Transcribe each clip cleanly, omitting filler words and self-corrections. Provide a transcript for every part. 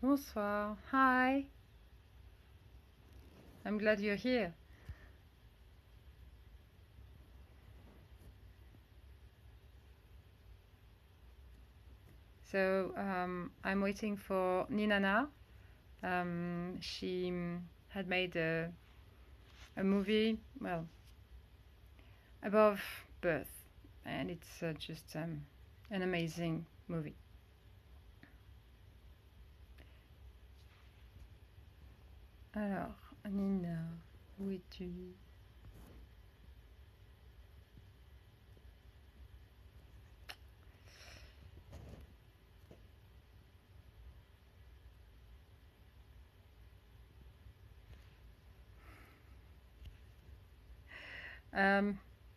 Bonsoir. Hi. I'm glad you're here. So I'm waiting for Ninana. She had made a movie, well, above birth, and it's just an amazing movie. Alors, Nina, où es-tu?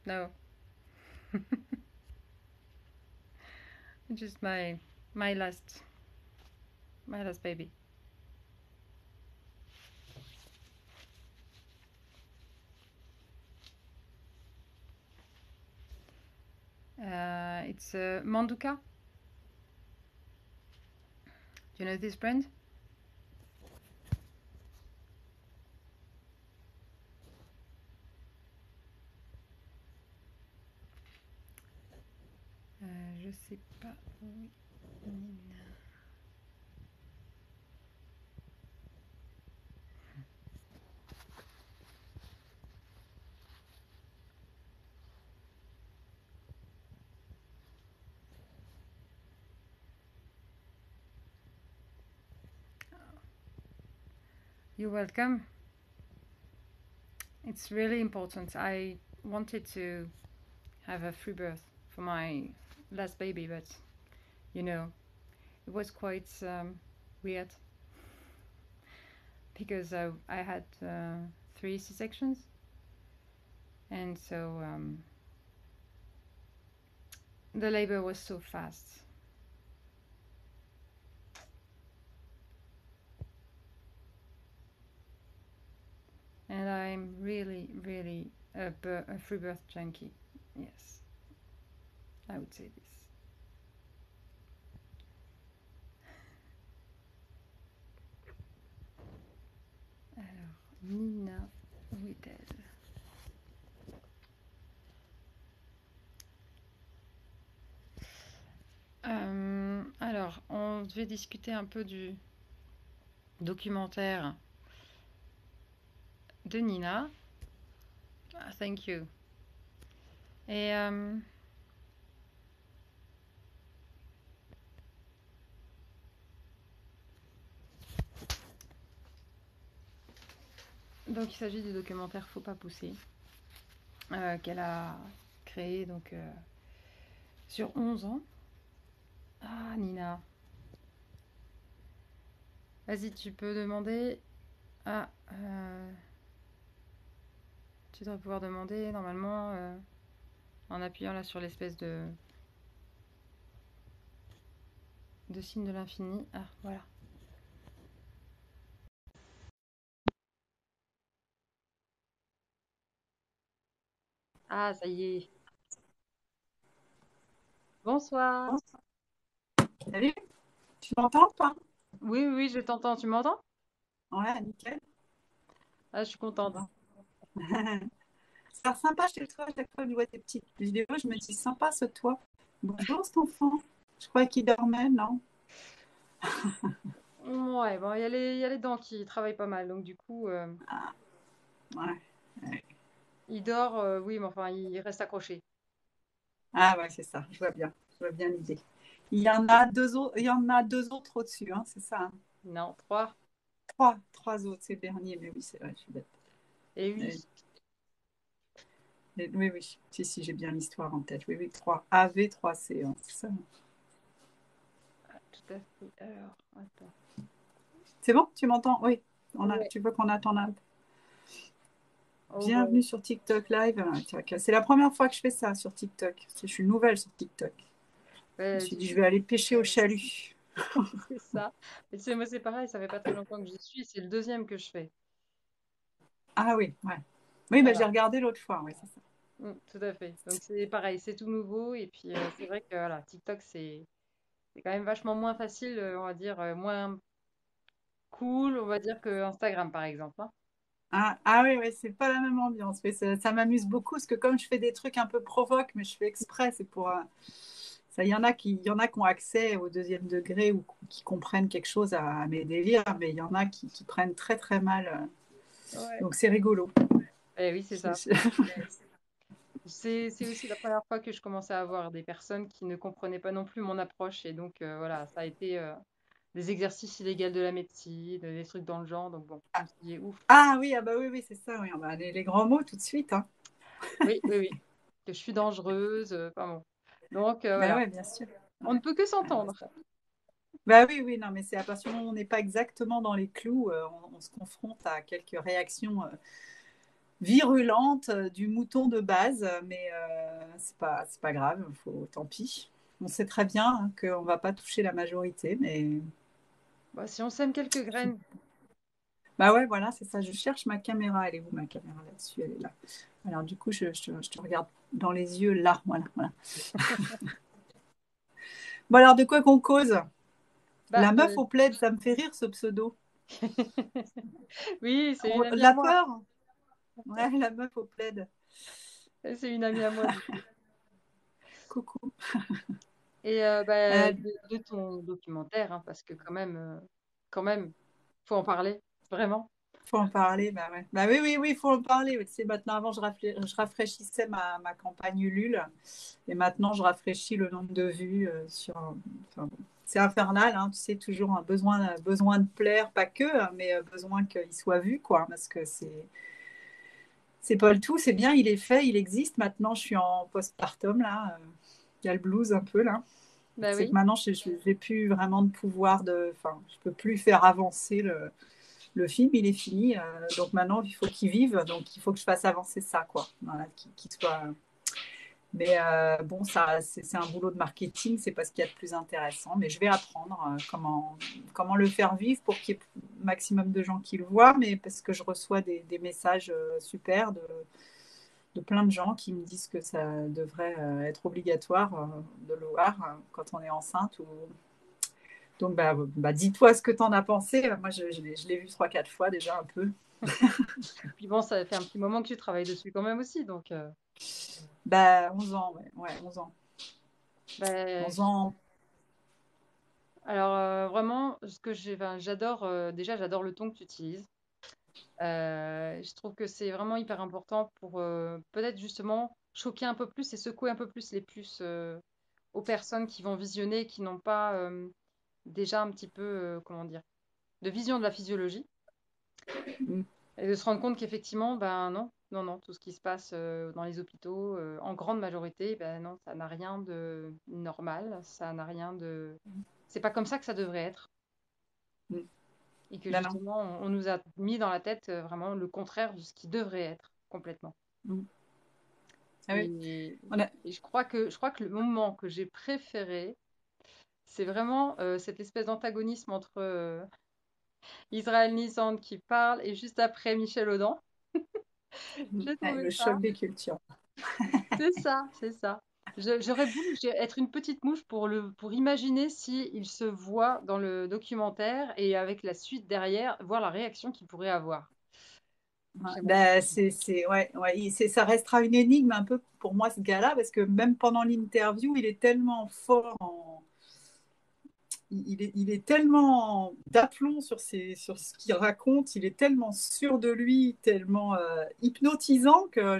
No, just my last my last baby. It's Manduka. Do you know this brand? Je sais pas. Oui, Nina. You're welcome. It's really important. I wanted to have a free birth for my last baby, but you know, it was quite weird because I had 3 C-sections, and so the labor was so fast. And I'm really, really a free birth junkie. Yes, I would say this. Alors, Nina, où est-elle? Alors, on devait discuter un peu du documentaire de Nina. Ah, thank you. Et donc, il s'agit du documentaire Faut pas pousser, qu'elle a créé donc sur 11 ans. Ah, Nina. Vas-y, tu peux demander. Ah, tu dois pouvoir demander normalement en appuyant là sur l'espèce de signe de l'infini. Ah, voilà. Ah, ça y est. Bonsoir. Salut, tu m'entends toi? Oui, oui, je t'entends. Tu m'entends? Ouais, nickel. Ah, je suis contente. Bon. C'est sympa chez toi, à chaque fois que je vois tes petites vidéos, je me dis sympa ce toit. Bonjour cet enfant. Je croyais qu'il dormait, non? Ouais, bon, il y a les dents qui travaillent pas mal, donc du coup, Ah, ouais. Ouais. il dort, oui, mais enfin, il reste accroché. Ah ouais, c'est ça, je vois bien l'idée. Il y en a deux autres, il y en a deux autres au-dessus, hein, c'est ça, hein. Non, 3 Trois autres, c'est le dernier, mais oui, c'est vrai, je suis bête. et oui. Oui, oui, oui. Si, j'ai bien l'histoire en tête. Oui, oui, trois. AV, 3C, hein, c'est ça. Ah, tout à fait. Alors, attends. C'est bon, tu m'entends? Oui. Ouais. Tu vois qu'on attend un. Oh, Bienvenue bon. sur TikTok Live. C'est la première fois que je fais ça sur TikTok. Je suis nouvelle sur TikTok. Je me Ouais, suis dit, je vais aller pêcher au chalut. c'est ça. Mais tu sais, moi, c'est pareil, ça fait pas très longtemps que j'y suis, c'est le deuxième que je fais. Ah oui, ouais. Oui, mais j'ai Voilà. regardé l'autre fois, oui, c'est ça. Tout à fait. Donc, c'est pareil, c'est tout nouveau. Et puis, c'est vrai que voilà, TikTok, c'est quand même vachement moins facile, on va dire, moins. cool, on va dire, que Instagram, par exemple, hein. Ah oui, oui, c'est pas la même ambiance. Mais ça m'amuse beaucoup parce que comme je fais des trucs un peu provoques, mais je fais exprès, c'est pour ça. Il y en a qui ont accès au deuxième degré ou qui comprennent quelque chose à mes délires, mais il y en a qui prennent très très mal. Ouais. Donc c'est rigolo. Eh oui, c'est Je- ça. je- C'est aussi la première fois que je commençais à avoir des personnes qui ne comprenaient pas non plus mon approche. Et donc, voilà, ça a été des exercices illégaux de la médecine, des trucs dans le genre. Donc, bon, je me suis dit, ouf, Ah oui, ah bah oui, oui, c'est ça. Oui. Ah bah, les grands mots tout de suite. Hein. oui, oui, oui, que je suis dangereuse. Enfin bon. Donc, Ben voilà, ouais, bien sûr. on ne Ouais. peut que Ouais, bah, s'entendre. bah oui, oui, non, mais c'est à partir du moment où on n'est pas exactement dans les clous, on se confronte à quelques réactions virulentes du mouton de base, mais c'est pas grave, tant pis. On sait très bien hein, qu'on ne va pas toucher la majorité, mais Bah, si on sème quelques graines, bah ouais, voilà, c'est ça. Je cherche ma caméra. Elle est où ma caméra là-dessus? Elle est là. Alors du coup, je te regarde dans les yeux là, voilà, voilà. Bon alors, de quoi qu'on cause? bah, La meuf au plaid, ça me fait rire ce pseudo. oui, c'est une amie à La moi. peur? Ouais, la meuf au plaid. C'est une amie à moi, du coup. Coucou. Et bah, Euh, de ton documentaire, hein, parce que quand même, faut en parler, vraiment. Faut en parler, bah ouais. Bah oui, oui, oui, faut en parler. Tu sais, maintenant, avant, je rafraîchissais ma campagne Ulule. Et maintenant, je rafraîchis le nombre de vues sur. Enfin, bon. C'est infernal, hein, tu sais, toujours besoin de plaire, pas que, hein, mais besoin qu'il soit vu, quoi. Parce que c'est pas le tout, c'est bien, il est fait, il existe. Maintenant, je suis en postpartum, là. Il y a le blues un peu, là. Bah C'est que oui. maintenant, je n'ai plus vraiment de pouvoir de. Enfin, je peux plus faire avancer le film, il est fini. Donc maintenant, il faut qu'il vive. Donc il faut que je fasse avancer ça, quoi. Voilà, qu'il soit. Mais bon, ça, c'est un boulot de marketing, c'est pas ce qu'il y a de plus intéressant. Mais je vais apprendre comment le faire vivre pour qu'il y ait maximum de gens qui le voient. Mais parce que je reçois des messages super de plein de gens qui me disent que ça devrait être obligatoire de le voir quand on est enceinte ou donc, dis-toi ce que tu en as pensé. Moi, je l'ai vu 3 4 fois déjà un peu. Puis bon, ça fait un petit moment que tu travailles dessus quand même aussi, donc 11 ans, ouais, ouais 11 ans. bah, 11 ans. alors vraiment, ce que enfin, j'adore, déjà j'adore le ton que tu utilises. Je trouve que c'est vraiment hyper important pour peut-être justement choquer un peu plus et secouer un peu plus les puces aux personnes qui vont visionner, qui n'ont pas déjà un petit peu, comment dire, de vision de la physiologie. Mm, Et de se rendre compte qu'effectivement, ben non, non, non, tout ce qui se passe dans les hôpitaux, en grande majorité, ben non, ça n'a rien de normal, ça n'a rien de. C'est pas comme ça que ça devrait être. mm. Et que Non, non. justement, on nous a mis dans la tête vraiment le contraire de ce qui devrait être complètement. Mm. Ah oui. Et, On a- et je crois que le moment que j'ai préféré, c'est vraiment cette espèce d'antagonisme entre Israël Nisand qui parle et juste après Michel Audin. J'ai ouais, trouvé le ça. choc des cultures. C'est ça, c'est ça. J'aurais voulu être une petite mouche pour imaginer si il se voit dans le documentaire et avec la suite derrière, voir la réaction qu'il pourrait avoir. Ouais, J'aimerais bien. ouais, ouais, ça restera une énigme un peu pour moi, ce gars-là, parce que même pendant l'interview, il est tellement fort il est tellement d'aplomb sur ce qu'il raconte, il est tellement sûr de lui, tellement hypnotisant que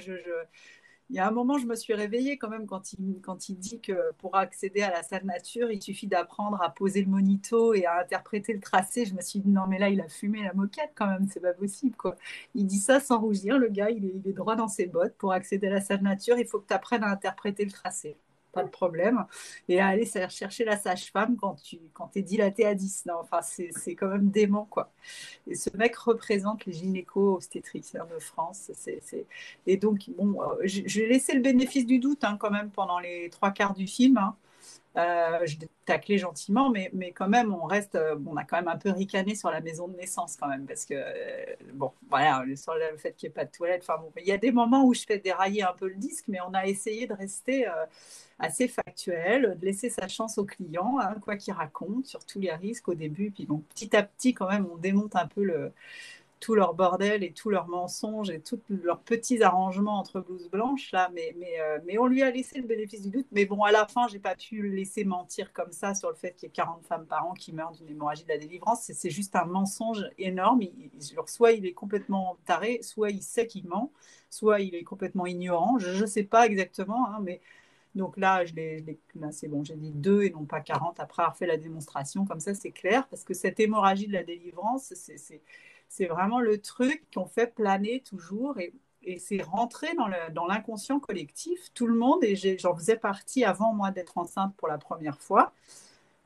il y a un moment, je me suis réveillée quand même quand il dit que pour accéder à la salle nature, il suffit d'apprendre à poser le monito et à interpréter le tracé. Je me suis dit, non, mais là, il a fumé la moquette quand même, c'est pas possible, quoi. Il dit ça sans rougir, le gars, il est droit dans ses bottes. Pour accéder à la salle nature, il faut que tu apprennes à interpréter le tracé. Pas de problème. Et à aller chercher la sage-femme quand tu es dilaté à 10. Non, enfin, c'est quand même dément, quoi. Et ce mec représente les gynéco-obstétriciens de France. Et donc, bon, j'ai laissé le bénéfice du doute hein, quand même pendant les 3 quarts du film. Hein. Je taclais gentiment, mais quand même, on a quand même un peu ricané sur la maison de naissance quand même, parce que, bon, voilà, sur le fait qu'il n'y ait pas de toilette. Enfin, bon, il y a des moments où je fais dérailler un peu le disque, mais on a essayé de rester assez factuel, de laisser sa chance au client, hein, quoi qu'il raconte, sur tous les risques au début. Puis bon, petit à petit, quand même, on démonte un peu tout leur bordel et tous leurs mensonges et tous leurs petits arrangements entre blouses blanches là, mais on lui a laissé le bénéfice du doute. Mais bon, à la fin, j'ai pas pu le laisser mentir comme ça sur le fait qu'il y ait 40 femmes par an qui meurent d'une hémorragie de la délivrance. C'est juste un mensonge énorme. Soit il est complètement taré, soit il sait qu'il ment, soit il est complètement ignorant. Je ne sais pas exactement, hein, mais donc là, là c'est bon, j'ai dit 2 et non pas 40 après avoir fait la démonstration. Comme ça, c'est clair, parce que cette hémorragie de la délivrance, c'est vraiment le truc qu'on fait planer toujours et c'est rentré dans l'inconscient collectif. Tout le monde, et j'en faisais partie avant moi d'être enceinte pour la première fois,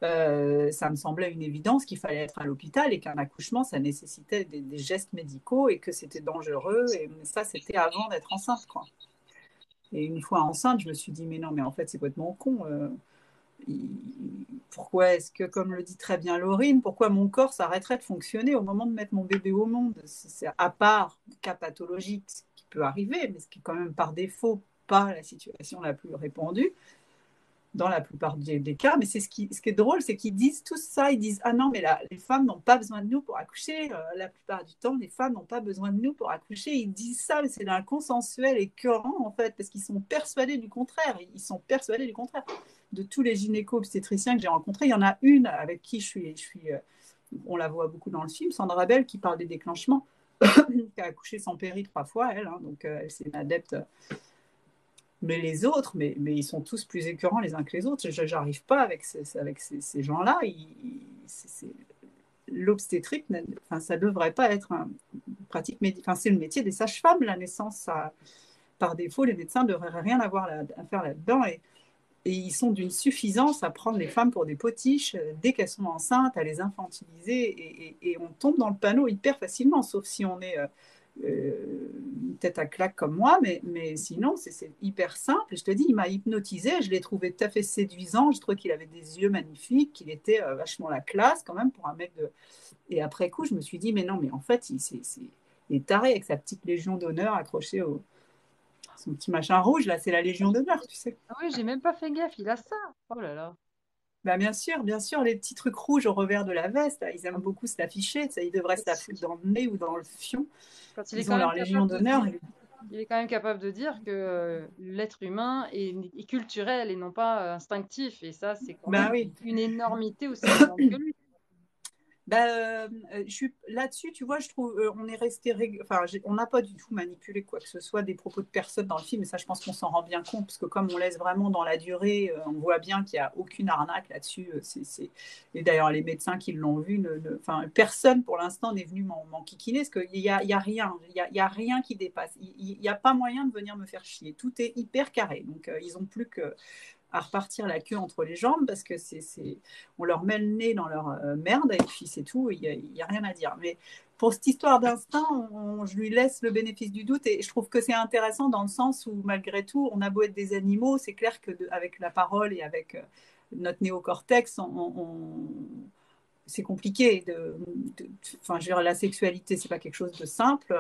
ça me semblait une évidence qu'il fallait être à l'hôpital et qu'un accouchement, ça nécessitait des gestes médicaux et que c'était dangereux. Et ça, c'était avant d'être enceinte, quoi. Et une fois enceinte, je me suis dit, mais non, mais en fait, c'est complètement con. Pourquoi est-ce que, comme le dit très bien Laurine, pourquoi mon corps s'arrêterait de fonctionner au moment de mettre mon bébé au monde? C'est à part cas pathologique, ce qui peut arriver, mais ce qui est quand même par défaut pas la situation la plus répandue dans la plupart des cas. Mais ce qui est drôle, c'est qu'ils disent tout ça. Ils disent, ah non, mais là, les femmes n'ont pas besoin de nous pour accoucher. La plupart du temps, les femmes n'ont pas besoin de nous pour accoucher. Ils disent ça, mais c'est d'un consensuel écœurant, en fait, parce qu'ils sont persuadés du contraire. Ils sont persuadés du contraire. De tous les gynéco-obstétriciens que j'ai rencontrés, il y en a une avec qui on la voit beaucoup dans le film, Sandra Bell, qui parle des déclenchements, qui a accouché sans péri 3 fois, elle. Hein, donc, elle, c'est une adepte. Mais les autres, mais ils sont tous plus écœurants les uns que les autres. Je n'arrive pas avec ces gens-là. L'obstétrique, enfin, ça ne devrait pas être une pratique médicale. Enfin, c'est le métier des sages-femmes, la naissance. Ça, par défaut, les médecins ne devraient rien avoir à faire là-dedans. Et ils sont d'une suffisance à prendre les femmes pour des potiches dès qu'elles sont enceintes, à les infantiliser. Et on tombe dans le panneau hyper facilement, sauf si on est une tête à claque comme moi, mais sinon, c'est hyper simple. Je te dis, il m'a hypnotisé, je l'ai trouvé tout à fait séduisant, je trouvais qu'il avait des yeux magnifiques, qu'il était vachement la classe quand même pour un mec de... Et après coup, je me suis dit, mais non, mais en fait, il est taré avec sa petite légion d'honneur accrochée au... Son petit machin rouge, là, c'est la légion d'honneur, tu sais. Ah oui, j'ai même pas fait gaffe, il a ça. Oh là là. Bah bien sûr, les petits trucs rouges au revers de la veste, là, ils aiment beaucoup se l'afficher, ça, ils devraient se la foutre dans le nez ou dans le fion. Quand il est Ils quand ont même leur légion capable de d'honneur. dire, il est quand même capable de dire que l'être humain est culturel et non pas instinctif. Et ça, c'est quand Ben même oui, une énormité aussi énorme que lui. là-dessus, tu vois, je trouve, on est resté, enfin, on n'a pas du tout manipulé quoi que ce soit des propos de personnes dans le film, et ça, je pense qu'on s'en rend bien compte, parce que comme on laisse vraiment dans la durée, on voit bien qu'il n'y a aucune arnaque là-dessus. Et d'ailleurs, les médecins qui l'ont vu, enfin, personne pour l'instant n'est venu m'en kikiner, parce qu'il y a rien, il y a rien qui dépasse. Il n'y a pas moyen de venir me faire chier. Tout est hyper carré. Donc, ils ont plus que à repartir la queue entre les jambes parce que on leur met le nez dans leur merde et puis c'est tout, il n'y a rien à dire. Mais pour cette histoire d'instinct, je lui laisse le bénéfice du doute et je trouve que c'est intéressant dans le sens où malgré tout, on a beau être des animaux, c'est clair que avec la parole et avec notre néocortex, c'est compliqué. Enfin, je veux dire, la sexualité, c'est pas quelque chose de simple.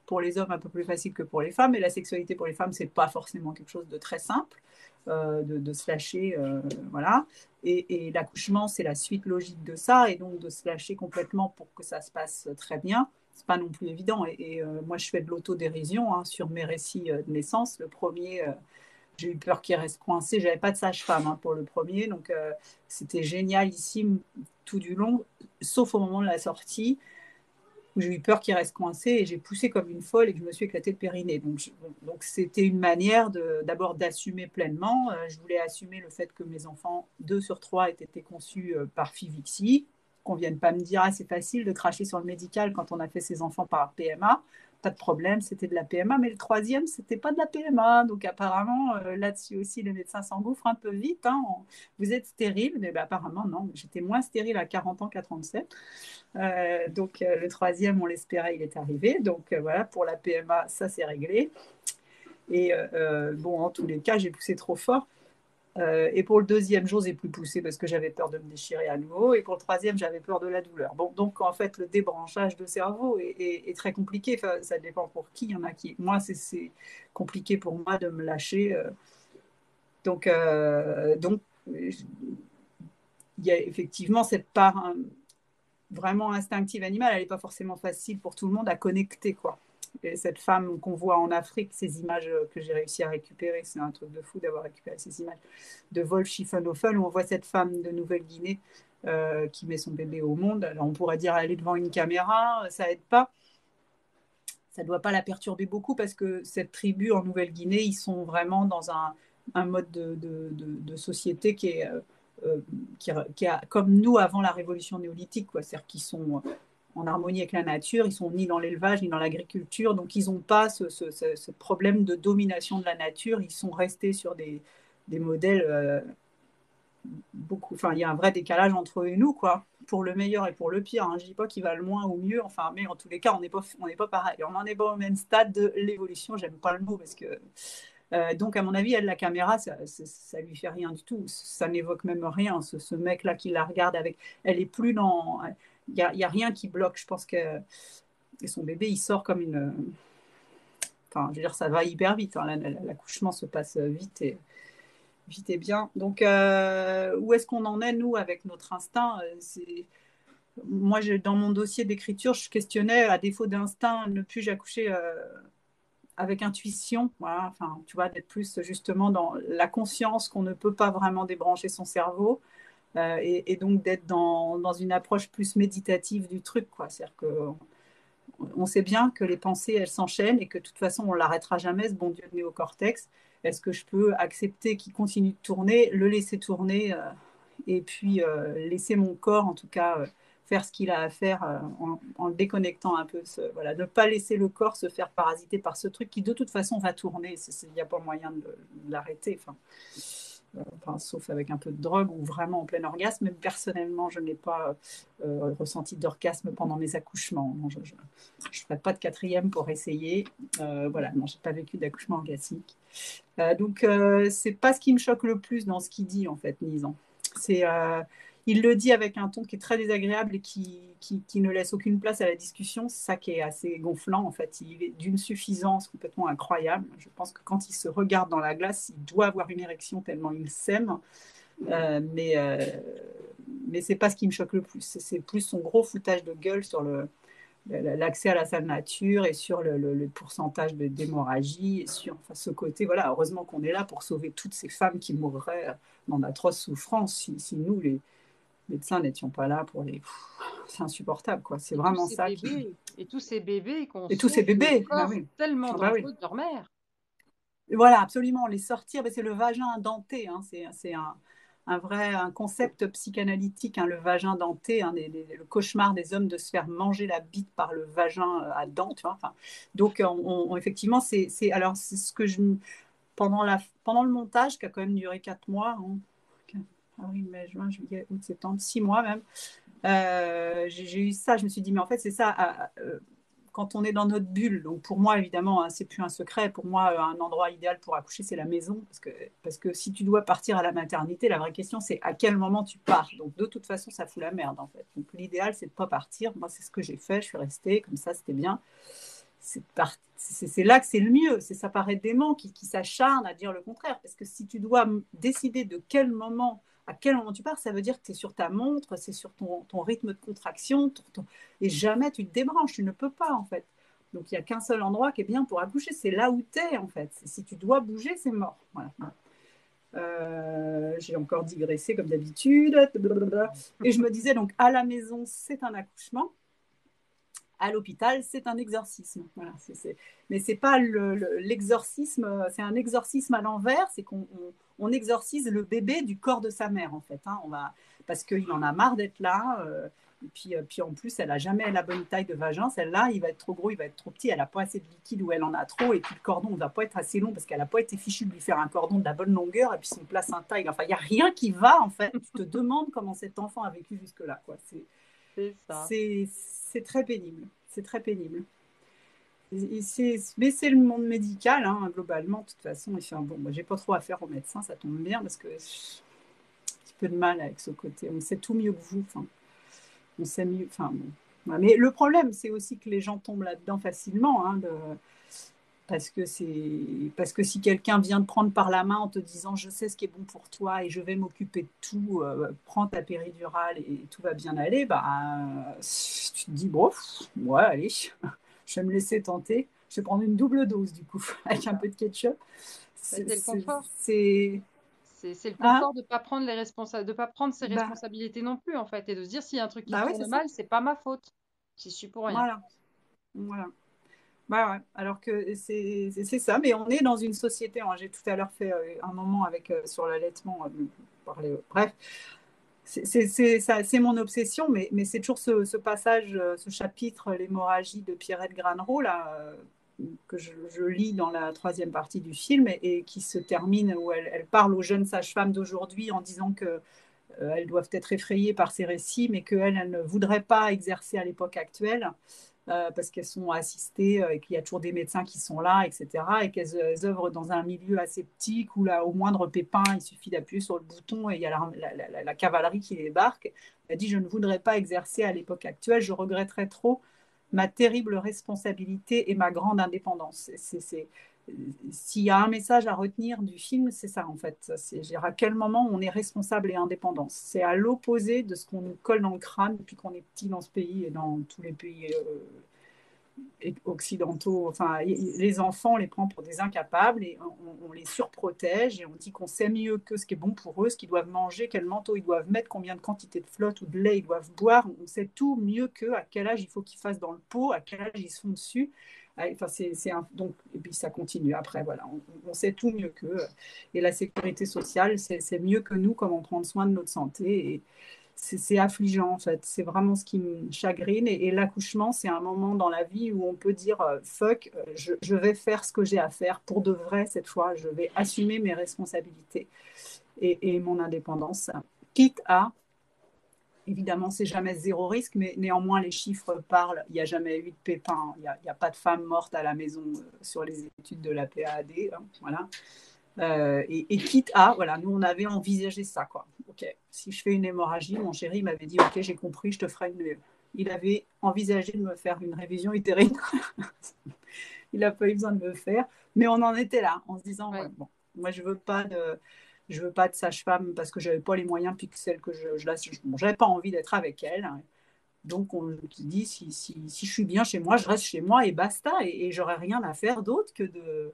Pour les hommes, un peu plus facile que pour les femmes. Et la sexualité pour les femmes, c'est pas forcément quelque chose de très simple. De se lâcher, voilà. Et l'accouchement, c'est la suite logique de ça, et donc de se lâcher complètement pour que ça se passe très bien, c'est pas non plus évident. Moi, je fais de l'autodérision hein, sur mes récits de naissance. Le premier, j'ai eu peur qu'il reste coincé. J'avais pas de sage-femme hein, pour le premier, donc c'était génialissime tout du long, sauf au moment de la sortie où j'ai eu peur qu'il reste coincé et j'ai poussé comme une folle et que je me suis éclaté le périnée. Donc c'était une manière d'abord d'assumer pleinement. Je voulais assumer le fait que mes enfants, 2 sur 3, aient été conçus par Fivixi, qu'on vienne pas me dire ah c'est facile de cracher sur le médical quand on a fait ses enfants par PMA. Pas de problème, c'était de la PMA, mais le troisième, c'était pas de la PMA. Donc apparemment, là-dessus aussi, les médecins s'engouffrent un peu vite. Hein. Vous êtes stérile, mais ben, apparemment non. J'étais moins stérile à 40 ans qu'à 37. Donc le troisième, on l'espérait, il est arrivé. Donc voilà, pour la PMA, ça c'est réglé. Et bon, en tous les cas, j'ai poussé trop fort. Et pour le deuxième, j'osais plus pousser parce que j'avais peur de me déchirer à nouveau. Et pour le troisième, j'avais peur de la douleur. Bon, donc, en fait, le débranchage de cerveau est très compliqué. Enfin, ça dépend pour qui. Il y en a qui. Moi, c'est compliqué pour moi de me lâcher. Donc, il y a effectivement cette part vraiment instinctive animale. Elle n'est pas forcément facile pour tout le monde à connecter, quoi. Et cette femme qu'on voit en Afrique, ces images que j'ai réussi à récupérer, c'est un truc de fou d'avoir récupéré ces images de Wolf Schiefelhofen, où on voit cette femme de Nouvelle-Guinée qui met son bébé au monde. Alors on pourrait dire elle est devant une caméra, ça aide pas. Ça ne doit pas la perturber beaucoup parce que cette tribu en Nouvelle-Guinée, ils sont vraiment dans un mode de société qui a, comme nous avant la révolution néolithique, quoi. C'est-à-dire qu'ils sont en harmonie avec la nature, ils sont ni dans l'élevage ni dans l'agriculture, donc ils n'ont pas ce problème de domination de la nature, ils sont restés sur des modèles beaucoup. Enfin, il y a un vrai décalage entre eux et nous, quoi, pour le meilleur et pour le pire. Hein. Je dis pas qu'il va le moins ou mieux, enfin, mais en tous les cas, on n'est pas pareil. On n'en est pas au même stade de l'évolution. J'aime pas le mot parce que donc, à mon avis, elle, la caméra, ça lui fait rien du tout. Ça n'évoque même rien. Ce mec-là qui la regarde avec, elle est plus dans. Il y a rien qui bloque. Je pense que et son bébé, il sort comme une. Enfin, je veux dire, ça va hyper vite. Hein. L'accouchement se passe vite et bien. Donc, où est-ce qu'on en est, nous, avec notre instinct Moi, dans mon dossier d'écriture, je questionnais, à défaut d'instinct, ne puis-je accoucher avec intuition, voilà, enfin, tu vois, d'être plus justement dans la conscience qu'on ne peut pas vraiment débrancher son cerveau, et donc d'être dans une approche plus méditative du truc, quoi. C'est-à-dire qu'on sait bien que les pensées, elles s'enchaînent et que de toute façon, on l'arrêtera jamais, ce bon Dieu de néocortex. Est-ce que je peux accepter qu'il continue de tourner, le laisser tourner, et puis laisser mon corps, en tout cas, faire ce qu'il a à faire en le déconnectant un peu. Voilà, ne pas laisser le corps se faire parasiter par ce truc qui, de toute façon, va tourner. Il n'y a pas moyen de l'arrêter. Enfin, sauf avec un peu de drogue ou vraiment en plein orgasme. Mais personnellement, je n'ai pas ressenti d'orgasme pendant mes accouchements. Non, je ne ferai pas de quatrième pour essayer. Voilà, non, je n'ai pas vécu d'accouchement orgasmique. Donc, c'est pas ce qui me choque le plus dans ce qu'il dit, en fait, Nizan. Il le dit avec un ton qui est très désagréable et qui ne laisse aucune place à la discussion. C'est ça qui est assez gonflant, en fait. Il est d'une suffisance complètement incroyable. Je pense que quand il se regarde dans la glace, il doit avoir une érection tellement il s'aime. Mais c'est pas ce qui me choque le plus. C'est plus son gros foutage de gueule sur l'accès à la salle nature et sur le pourcentage d'hémorragie et sur enfin, ce côté, voilà, heureusement qu'on est là pour sauver toutes ces femmes qui mourraient dans d'atroces souffrances si nous, les médecins, n'étions pas là pour les... C'est insupportable, quoi. C'est vraiment ça qui... Et tous ces bébés qu'on Et tous ces sauve de bébés, bah corps oui. tellement Ah bah oui. dangereux de leur mère. Voilà, absolument, les sortir, c'est le vagin denté, hein, c'est un concept psychanalytique, hein, le vagin denté, hein, le cauchemar des hommes de se faire manger la bite par le vagin à dents, tu vois, enfin, donc effectivement, alors c'est ce que pendant le montage, qui a quand même duré 4 mois, hein, avril, mai, juin, juillet, août, septembre, 6 mois même, j'ai eu ça, je me suis dit, mais en fait, c'est ça, quand on est dans notre bulle. Donc pour moi, évidemment, hein, c'est plus un secret. Pour moi, un endroit idéal pour accoucher, c'est la maison. Parce que si tu dois partir à la maternité, la vraie question, c'est à quel moment tu pars. Donc de toute façon, ça fout la merde, en fait. Donc l'idéal, c'est de ne pas partir. Moi, c'est ce que j'ai fait. Je suis restée. Comme ça, c'était bien. C'est là que c'est le mieux. Ça paraît dément qui s'acharne à dire le contraire. Parce que si tu dois décider de quel moment à quel moment tu pars, ça veut dire que tu es sur ta montre, c'est sur ton rythme de contraction, et jamais tu te débranches, tu ne peux pas en fait. Donc il n'y a qu'un seul endroit qui est bien pour accoucher, c'est là où tu es en fait. Si tu dois bouger, c'est mort. Voilà. J'ai encore digressé comme d'habitude. Et je me disais donc à la maison, c'est un accouchement. À l'hôpital, c'est un exorcisme. Voilà, mais c'est pas l'exorcisme, c'est un exorcisme à l'envers, c'est qu'on exorcise le bébé du corps de sa mère en fait. Hein, parce qu'il en a marre d'être là. Et puis en plus, elle a jamais la bonne taille de vagin. Celle-là, il va être trop gros, il va être trop petit. Elle n'a pas assez de liquide ou elle en a trop. Et puis le cordon ne va pas être assez long parce qu'elle n'a pas été fichue de lui faire un cordon de la bonne longueur. Et puis son placenta, enfin, il n'y a rien qui va en fait. Tu te demandes comment cet enfant a vécu jusque-là. Quoi. C'est ça. C'est très pénible. C'est très pénible. Mais c'est le monde médical, hein, globalement, de toute façon. Bon, moi, j'ai pas trop affaire aux médecins, ça tombe bien, parce que j'ai un petit peu de mal avec ce côté. On sait tout mieux que vous. Enfin, on sait mieux. Enfin, bon. Ouais, mais le problème, c'est aussi que les gens tombent là-dedans facilement, hein, parce que si quelqu'un vient te prendre par la main en te disant je sais ce qui est bon pour toi et je vais m'occuper de tout, prends ta péridurale et tout va bien aller, bah tu te dis bon, ouais, allez, je vais me laisser tenter. Je vais prendre une double dose du coup avec un peu de ketchup. Bah, c'est le confort. C'est C'est le hein, confort de pas prendre de pas prendre ses bah, responsabilités non plus, en fait, et de se dire s'il y a un truc qui bah oui, tourne c'est ça. mal, c'est pas ma faute. J'y suis pour rien. Voilà, voilà. Bah ouais, alors que c'est ça, mais on est dans une société. Hein, j'ai tout à l'heure fait un moment avec sur l'allaitement, bref, c'est mon obsession, mais c'est toujours ce passage, ce chapitre, l'hémorragie de Pierrette Granero, là, que je lis dans la troisième partie du film et qui se termine où elle parle aux jeunes sages-femmes d'aujourd'hui en disant que elles doivent être effrayées par ces récits, mais qu'elles elles ne voudraient pas exercer à l'époque actuelle parce qu'elles sont assistées et qu'il y a toujours des médecins qui sont là, etc. Et qu'elles œuvrent dans un milieu aseptique où là, au moindre pépin, il suffit d'appuyer sur le bouton et il y a la cavalerie qui débarque. Elle dit, je ne voudrais pas exercer à l'époque actuelle, je regretterais trop ma terrible responsabilité et ma grande indépendance. S'il y a un message à retenir du film, c'est ça en fait. C'est à quel moment on est responsable et indépendant. C'est à l'opposé de ce qu'on nous colle dans le crâne depuis qu'on est petit dans ce pays et dans tous les pays occidentaux. Enfin, les enfants, on les prend pour des incapables et on les surprotège et on dit qu'on sait mieux que ce qui est bon pour eux, ce qu'ils doivent manger, quel manteau ils doivent mettre, combien de quantité de flotte ou de lait ils doivent boire. On sait tout mieux qu'eux, à quel âge il faut qu'ils fassent dans le pot, à quel âge ils se font dessus. Enfin, donc, et puis ça continue après, voilà. On sait tout mieux qu'eux. Et la sécurité sociale, c'est mieux que nous comment prendre soin de notre santé. Et c'est affligeant en fait. C'est vraiment ce qui me chagrine. Et l'accouchement, c'est un moment dans la vie où on peut dire fuck, je vais faire ce que j'ai à faire pour de vrai cette fois. Je vais assumer mes responsabilités et mon indépendance. Quitte à, évidemment, c'est jamais zéro risque, mais néanmoins, les chiffres parlent. Il n'y a jamais eu de pépin. Il y a pas de femme morte à la maison sur les études de la PAD. Hein, voilà. Et quitte à, voilà, nous on avait envisagé ça, quoi. Ok, si je fais une hémorragie, mon chéri m'avait dit, ok, j'ai compris, je te ferai une. Il avait envisagé de me faire une révision utérine. Il n'a pas eu besoin de me faire, mais on en était là, en se disant, ouais, Ouais. bon, moi je veux pas de sage-femme parce que j'avais pas les moyens, puis que celle que bon, j'avais pas envie d'être avec elle. Donc on se dit, si je suis bien chez moi, je reste chez moi et basta. Et j'aurais rien à faire d'autre que de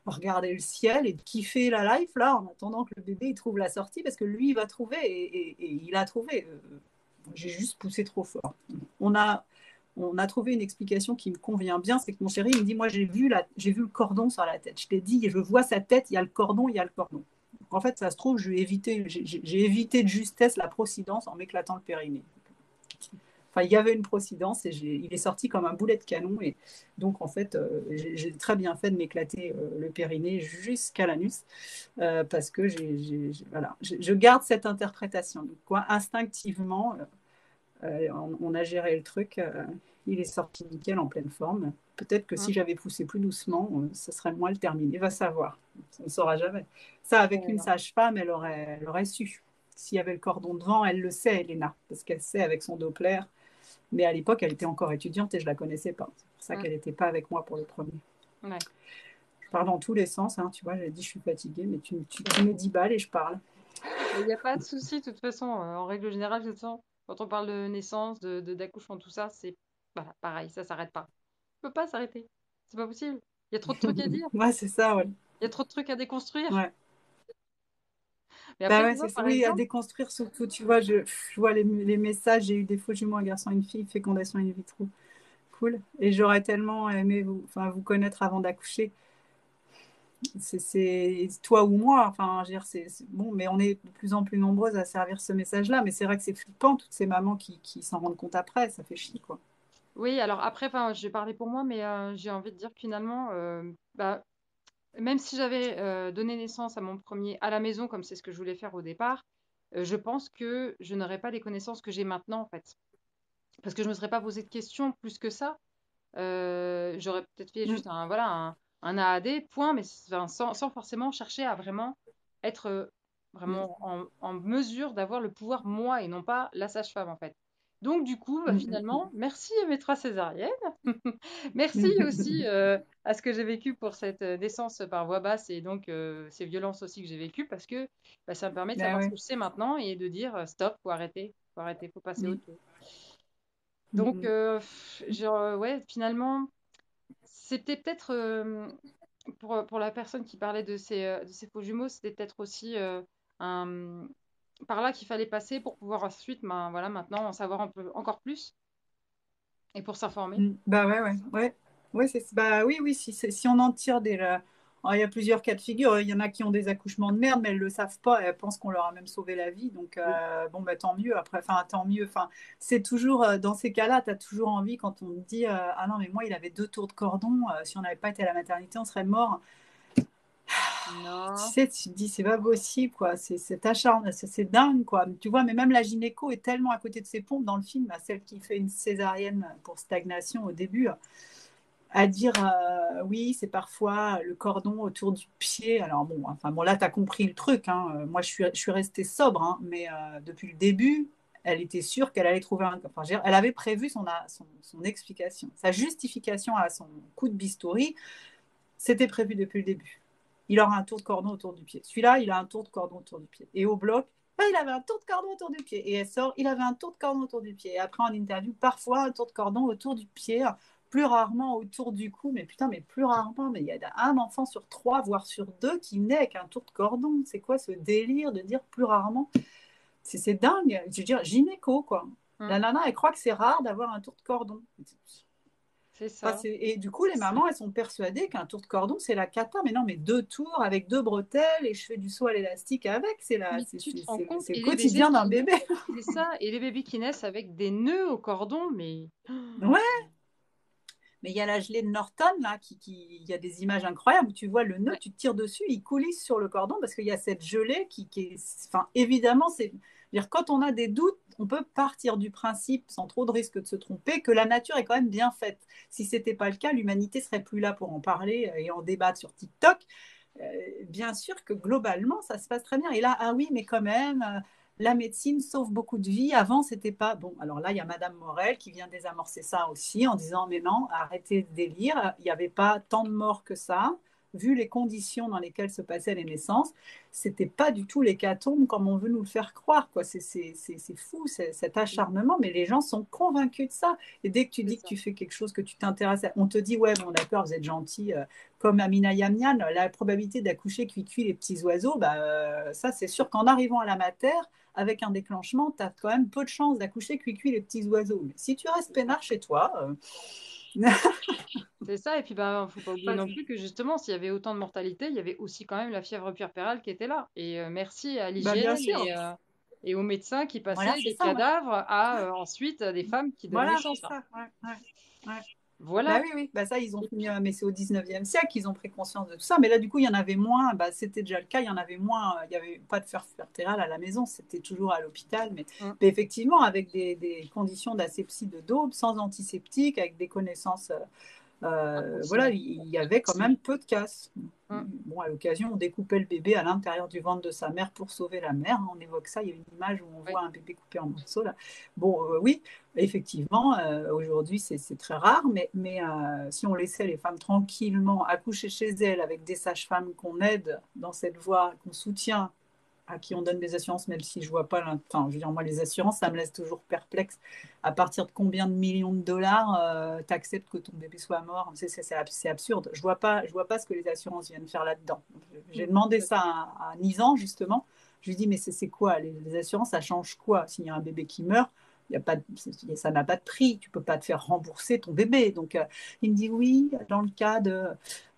regarder le ciel et de kiffer la life là en attendant que le bébé il trouve la sortie parce que lui il va trouver et il a trouvé. J'ai juste poussé trop fort. On a, on a trouvé une explication qui me convient bien, c'est que mon chéri il me dit moi j'ai vu le cordon sur la tête. Je t'ai dit je vois sa tête, il y a le cordon, il y a le cordon. Donc, en fait ça se trouve j'ai évité de justesse la procidence en m'éclatant le périnée. Enfin, il y avait une procidence et il est sorti comme un boulet de canon. Et donc, en fait, j'ai très bien fait de m'éclater le périnée jusqu'à l'anus parce que voilà, je garde cette interprétation. Donc, quoi, instinctivement, on a géré le truc. Il est sorti nickel en pleine forme. Peut-être que Mm. si j'avais poussé plus doucement, ce serait moins le terminé. Va savoir. On ne saura jamais. Ça, avec Ouais, une non. sage-femme, elle aurait su. S'il y avait le cordon devant, elle le sait, Elena, parce qu'elle sait avec son Doppler. Mais à l'époque, elle était encore étudiante et je ne la connaissais pas. C'est pour ça Mm. qu'elle n'était pas avec moi pour le premier. Ouais. Je parle dans tous les sens, hein, tu vois, j'ai dit je suis fatiguée, mais tu mets 10 balles et je parle. Il n'y a pas de souci, de toute façon, en règle générale, de toute façon, quand on parle de naissance, d'accouchement, tout ça, c'est voilà, pareil, ça s'arrête pas. Ça peut pas s'arrêter. C'est pas possible. Il y a trop de trucs à dire. Ouais, c'est ça, ouais. Il y a trop de trucs à déconstruire. Ouais. Mais Bah après, tu ouais, vois, c'est ça. par Oui, à exemple, déconstruire surtout, tu vois, je vois les messages, j'ai eu des faux jumeaux, un garçon et une fille, fécondation in vitro. Cool. Et j'aurais tellement aimé vous connaître avant d'accoucher. C'est toi ou moi, enfin, je veux dire, bon, mais on est de plus en plus nombreuses à servir ce message-là. Mais c'est vrai que c'est flippant, toutes ces mamans qui s'en rendent compte après, ça fait chier, quoi. oui, alors après, enfin, j'ai parlé pour moi, mais j'ai envie de dire que finalement, bah, même si j'avais donné naissance à mon premier à la maison, comme c'est ce que je voulais faire au départ, je pense que je n'aurais pas les connaissances que j'ai maintenant, en fait. Parce que je ne me serais pas posé de questions plus que ça. j'aurais peut-être fait Mm, juste un AAD, point, mais enfin, sans forcément chercher à vraiment être mm, vraiment en mesure d'avoir le pouvoir moi et non pas la sage-femme en fait. Donc du coup, bah, mm, finalement, merci à mes 3 césariennes, merci aussi mm. à ce que j'ai vécu pour cette naissance par voie basse et donc ces violences aussi que j'ai vécues parce que bah, ça me permet de Ah savoir ce ouais. que je sais maintenant et de dire stop, faut arrêter, faut passer à Mm, autre chose. mm, Donc, mm. genre, ouais, finalement, c'était peut-être, pour la personne qui parlait de ses faux jumeaux, c'était peut-être aussi un, par là qu'il fallait passer pour pouvoir ensuite, ben, voilà, maintenant en savoir un peu encore plus et pour s'informer. Bah ouais, ouais, ouais. Ouais, bah oui, oui, si on en tire alors, il y a plusieurs cas de figure. Il y en a qui ont des accouchements de merde, mais elles le savent pas. Elles pensent qu'on leur a même sauvé la vie. Donc, Oui. bon, bah tant mieux. Après, enfin, tant mieux. Enfin, c'est toujours, dans ces cas-là, tu as toujours envie quand on te dit, ah non, mais moi, il avait 2 tours de cordon. Si on n'avait pas été à la maternité, on serait mort. Tu Non. sais, tu te dis, c'est pas possible, quoi. C'est acharné, c'est dingue, quoi. Tu vois, mais même la gynéco est tellement à côté de ses pompes dans le film, là, celle qui fait une césarienne pour stagnation au début, à dire, oui, c'est parfois le cordon autour du pied. Alors bon, enfin bon, là, tu as compris le truc, hein. Moi, je suis restée sobre, hein, mais depuis le début, elle était sûre qu'elle allait trouver un. Enfin, elle avait prévu son explication, sa justification à son coup de bistouri. C'était prévu depuis le début. Il aura un tour de cordon autour du pied. Celui-là, il a un tour de cordon autour du pied. Et au bloc, il avait un tour de cordon autour du pied. Et elle sort, il avait un tour de cordon autour du pied. Et après, en interview, parfois un tour de cordon autour du pied, plus rarement autour du cou. Mais putain, mais plus rarement. Mais il y a un enfant sur 3, voire sur 2, qui naît avec un tour de cordon. C'est quoi ce délire de dire plus rarement? C'est dingue. Je veux dire, gynéco, quoi. Mm. La nana, elle croit que c'est rare d'avoir un tour de cordon. C'est Enfin, ça. et du coup, les mamans, elles sont persuadées qu'un tour de cordon, c'est la cata. Mais non, mais 2 tours avec 2 bretelles et je fais du saut à l'élastique avec, Mais tu te rends compte, c'est le et les bébés quotidien d'un qui bébé. naissent, c'est ça, et les bébés qui naissent avec des nœuds au cordon, mais Ouais, mais il y a la gelée de Norton, là, il y a des images incroyables où tu vois le nœud, ouais, tu tires dessus, il coulisse sur le cordon parce qu'il y a cette gelée qui est. Enfin, évidemment, dire quand on a des doutes, on peut partir du principe, sans trop de risque de se tromper, que la nature est quand même bien faite. Si ce n'était pas le cas, l'humanité serait plus là pour en parler et en débattre sur TikTok. Bien sûr que globalement, ça se passe très bien. Et là, ah oui, mais quand même, la médecine sauve beaucoup de vies. Avant, c'était pas bon. Alors là, il y a Madame Morel qui vient désamorcer ça aussi en disant, mais non, arrêtez de délire. Il n'y avait pas tant de morts que ça. Vu les conditions dans lesquelles se passaient les naissances, c'était pas du tout l'hécatombe comme on veut nous le faire croire. Quoi. C'est fou, cet acharnement, mais les gens sont convaincus de ça. Et dès que tu c'est dis que ça. tu fais quelque chose, que tu t'intéresses, on te dit, ouais, bon, d'accord, vous êtes gentil, comme Amina Yamnian, la probabilité d'accoucher cuit les petits oiseaux, bah, ça c'est sûr qu'en arrivant à la mater, avec un déclenchement, tu as quand même peu de chances d'accoucher cuit les petits oiseaux. Mais si tu restes peinard chez toi, C'est ça, et puis bah, faut pas oublier non plus que justement, s'il y avait autant de mortalité, il y avait aussi quand même la fièvre puerpérale qui était là. Et merci à bah, bien l'hygiène sûr, et aux médecins qui voilà, passaient c'est des ça. Ouais. cadavres à ensuite des femmes qui donnent Voilà, c'est naissance, hein. ça. Ouais, ouais, ouais. Bah Voilà. oui, oui, bah ça, ils ont Et fini, puis, mais c'est au 19e siècle qu'ils ont pris conscience de tout ça. Mais là, du coup, il y en avait moins, bah, c'était déjà le cas, il y en avait moins, il n'y avait pas de fer artériel à la maison, c'était toujours à l'hôpital. mm, Mais effectivement, avec des conditions d'asepsie de daube, sans antiseptique, avec des connaissances voilà, approximative. il y avait quand même peu de casse. Mm, Bon, à l'occasion, on découpait le bébé à l'intérieur du ventre de sa mère pour sauver la mère. On évoque ça, il y a une image où on oui, voit un bébé coupé en morceaux. Là. Bon, oui, effectivement, aujourd'hui, c'est très rare, mais si on laissait les femmes tranquillement accoucher chez elles avec des sages-femmes qu'on aide dans cette voie, qu'on soutient, à qui on donne des assurances, même si je vois pas. Enfin, je veux dire, moi, les assurances, ça me laisse toujours perplexe. À partir de combien de millions de dollars tu acceptes que ton bébé soit mort? C'est absurde. Je vois pas ce que les assurances viennent faire là-dedans. J'ai mm, demandé tout à ça fait. à Nisan, justement. Je lui dis, mais c'est quoi les assurances, ça change quoi? S'il y a un bébé qui meurt, y a pas de, ça n'a pas de prix. Tu peux pas te faire rembourser ton bébé. Donc, il me dit, oui, dans le cas de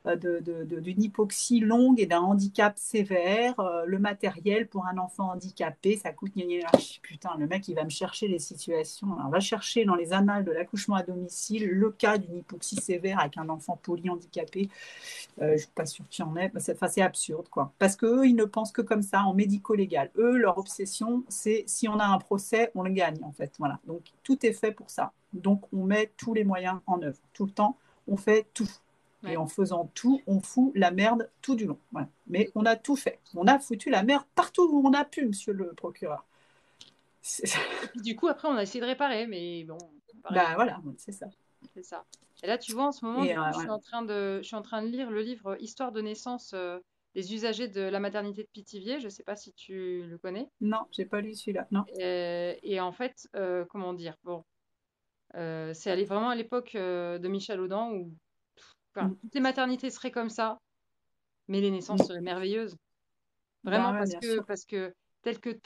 d'une hypoxie longue et d'un handicap sévère. Le matériel pour un enfant handicapé, ça coûte gna, gna, gna. Putain, le mec, il va me chercher les situations. Alors, on va chercher dans les annales de l'accouchement à domicile le cas d'une hypoxie sévère avec un enfant polyhandicapé. Je ne suis pas sûre qu'il y en ait. C'est absurde, quoi. Parce qu'eux, ils ne pensent que comme ça, en médico-légal. Eux, leur obsession, c'est si on a un procès, on le gagne, en fait. Voilà. Donc, tout est fait pour ça. Donc, on met tous les moyens en œuvre. Tout le temps, on fait tout. Et Ouais. en faisant tout, on fout la merde tout du long. Voilà. Mais on a tout fait. On a foutu la merde partout où on a pu, monsieur le procureur. Et puis du coup, après, on a essayé de réparer, mais bon, pareil, Ben voilà, c'est ça. c'est ça. Et là, tu vois, en ce moment, Et du coup, voilà. je suis en train de lire le livre Histoire de naissance des usagers de la maternité de Pithiviers. Je ne sais pas si tu le connais. Non, j'ai pas lu celui-là. Non. Et en fait, comment dire, bon, c'est allé vraiment à l'époque de Michel Audin où enfin, Mm. toutes les maternités seraient comme ça, mais les naissances Mm. seraient merveilleuses. Ben Vraiment, ouais, bien sûr. parce que tel que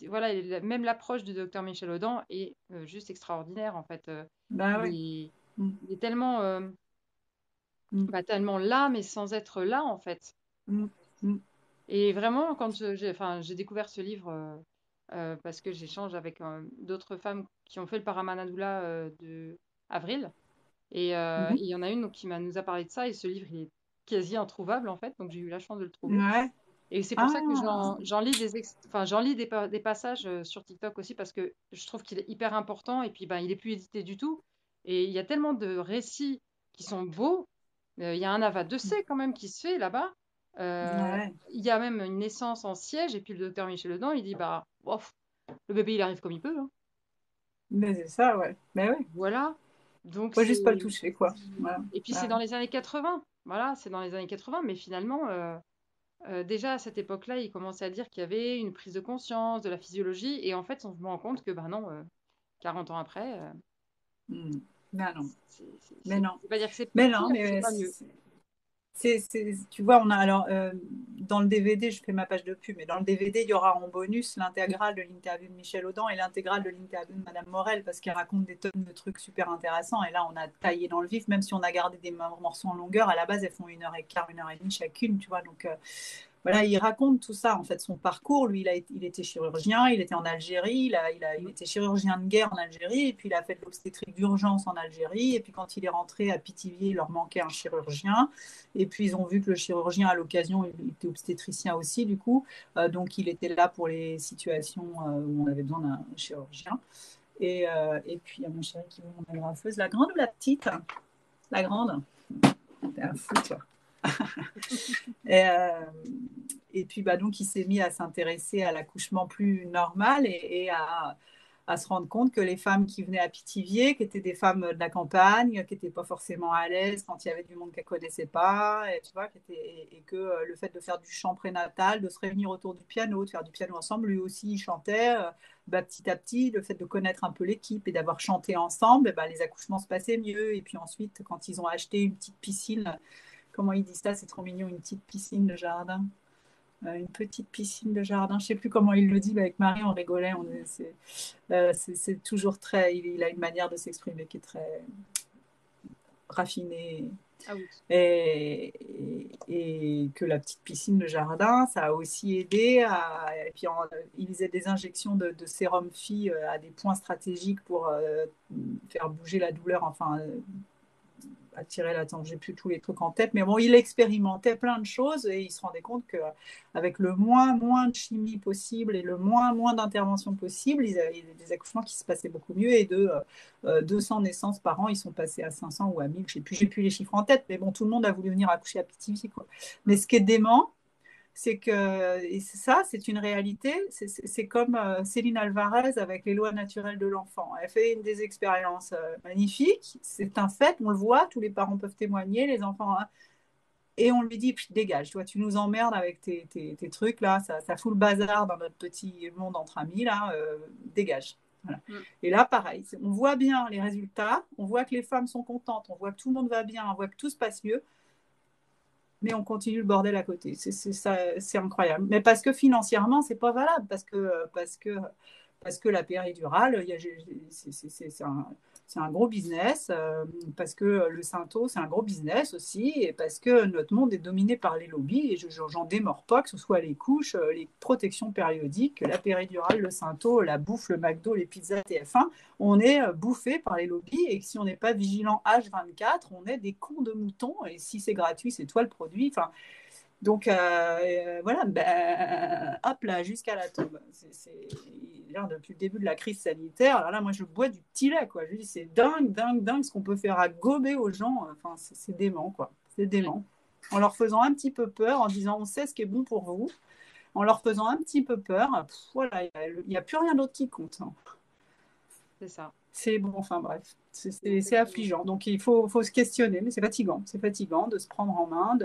voilà, même l'approche du docteur Michel Audin est juste extraordinaire en fait. Ben Il ouais. est, Mm. il est tellement, Mm. bah, tellement là, mais sans être là en fait. Mm. Mm. Et vraiment, quand enfin, j'ai découvert ce livre parce que j'échange avec d'autres femmes qui ont fait le Paramanadula de Avril. Et Mhm. il y en a une donc, nous a parlé de ça. Et ce livre, il est quasi introuvable en fait. Donc j'ai eu la chance de le trouver. Ouais. Et c'est pour ça que Ah. j'en lis enfin, j'en lis des passages sur TikTok aussi parce que je trouve qu'il est hyper important. Et puis, ben, il est plus édité du tout. Et il y a tellement de récits qui sont beaux. Il y a un AVA 2C quand même qui se fait là-bas. Ouais. Il y a même une naissance en siège. Et puis le docteur Michel Ledan, il dit, bah, ouf, le bébé, il arrive comme il peut, hein. Mais c'est ça, ouais. Ben ouais. Voilà. Donc Faut juste pas le c'est... toucher, quoi. Voilà. Et puis c'est Ben dans les années 80. Voilà, c'est dans les années 80. Mais finalement... déjà à cette époque-là, il commençait à dire qu'il y avait une prise de conscience de la physiologie, et en fait, on se rend compte que, ben non, 40 ans après, ouais. Mm. Ben non. Mais c'est non. je vais pas dire que c'est Mais non, pire, c'est mais pas mieux. tu vois, on a alors dans le DVD, je fais ma page de pub, mais dans le DVD, il y aura en bonus l'intégrale de l'interview de Michel Audin et l'intégrale de l'interview de Madame Morel parce qu'elle raconte des tonnes de trucs super intéressants. Et là, on a taillé dans le vif, même si on a gardé des morceaux en longueur. À la base, elles font 1 heure et quart, 1 heure et demie chacune, tu vois. Donc voilà, il raconte tout ça, en fait, son parcours. Lui, il était chirurgien, il était en Algérie, il Mm. était chirurgien de guerre en Algérie, et puis il a fait de l'obstétrique d'urgence en Algérie. Et puis quand il est rentré à Pithiviers, il leur manquait un chirurgien. Et puis ils ont vu que le chirurgien, à l'occasion, il était obstétricien aussi, du coup. Donc il était là pour les situations où on avait besoin d'un chirurgien. Et puis il y a mon chéri qui veut mon agrafeuse. La grande ou la petite? La grande. T'es un fou, toi. Et, et puis, bah, donc, il s'est mis à s'intéresser à l'accouchement plus normal et à se rendre compte que les femmes qui venaient à Pithiviers, qui étaient des femmes de la campagne, qui n'étaient pas forcément à l'aise quand il y avait du monde qu'elles ne connaissaient pas, et, tu vois, et que le fait de faire du chant prénatal, de se réunir autour du piano, de faire du piano ensemble, lui aussi, il chantait. Bah, petit à petit, le fait de connaître un peu l'équipe et d'avoir chanté ensemble, bah, les accouchements se passaient mieux. Et puis ensuite, quand ils ont acheté une petite piscine, comment il dit ça, c'est trop mignon, une petite piscine de jardin. Une petite piscine de jardin, je ne sais plus comment il le dit, mais avec Marie, on rigolait. C'est toujours très. Il a une manière de s'exprimer qui est très raffinée. Ah oui. Et que la petite piscine de jardin, ça a aussi aidé à. Et puis, il faisait des injections de sérum phi à des points stratégiques pour faire bouger la douleur, enfin, attirer l'attention. J'ai plus tous les trucs en tête, mais bon, il expérimentait plein de choses et il se rendait compte qu'avec le moins de chimie possible et le moins d'intervention possible, il y avait des accouchements qui se passaient beaucoup mieux et de 200 naissances par an, ils sont passés à 500 ou à 1000. J'ai plus les chiffres en tête, mais bon, tout le monde a voulu venir accoucher à Pithiviers, quoi. Mais ce qui est dément, c'est que, et ça, c'est une réalité, c'est comme Céline Alvarez avec les lois naturelles de l'enfant. Elle fait des expériences magnifiques, c'est un fait, on le voit, tous les parents peuvent témoigner, les enfants, hein, et on lui dit, dégage, toi, tu nous emmerdes avec tes trucs, là, ça fout le bazar dans notre petit monde entre amis, là, dégage. Voilà. Mm. Et là, pareil, on voit bien les résultats, on voit que les femmes sont contentes, on voit que tout le monde va bien, on voit que tout se passe mieux, mais on continue le bordel à côté. C'est incroyable. Mais parce que financièrement, c'est pas valable, parce que la péridurale, c'est un gros business, parce que le Synto, c'est un gros business aussi, et parce que notre monde est dominé par les lobbies, et j'en démords pas, que ce soit les couches, les protections périodiques, la péridurale, le Synto, la bouffe, le McDo, les pizzas TF1, on est bouffé par les lobbies, et que si on n'est pas vigilant H24, on est des cons de moutons, et si c'est gratuit, c'est toi le produit. Enfin, donc voilà, ben, hop là, jusqu'à la tombe. Depuis le début de la crise sanitaire, alors là, moi, je bois du petit lait, quoi. Je dis, c'est dingue, dingue, dingue ce qu'on peut faire à gober aux gens. Enfin, c'est dément, quoi. C'est Ouais, dément. En leur faisant un petit peu peur, en disant, on sait ce qui est bon pour vous. En leur faisant un petit peu peur, voilà, il n'y a plus rien d'autre qui compte, hein. c'est ça. C'est bon, enfin bref, c'est Exactement. affligeant. Donc il faut se questionner, mais c'est fatigant. C'est fatigant de se prendre en main,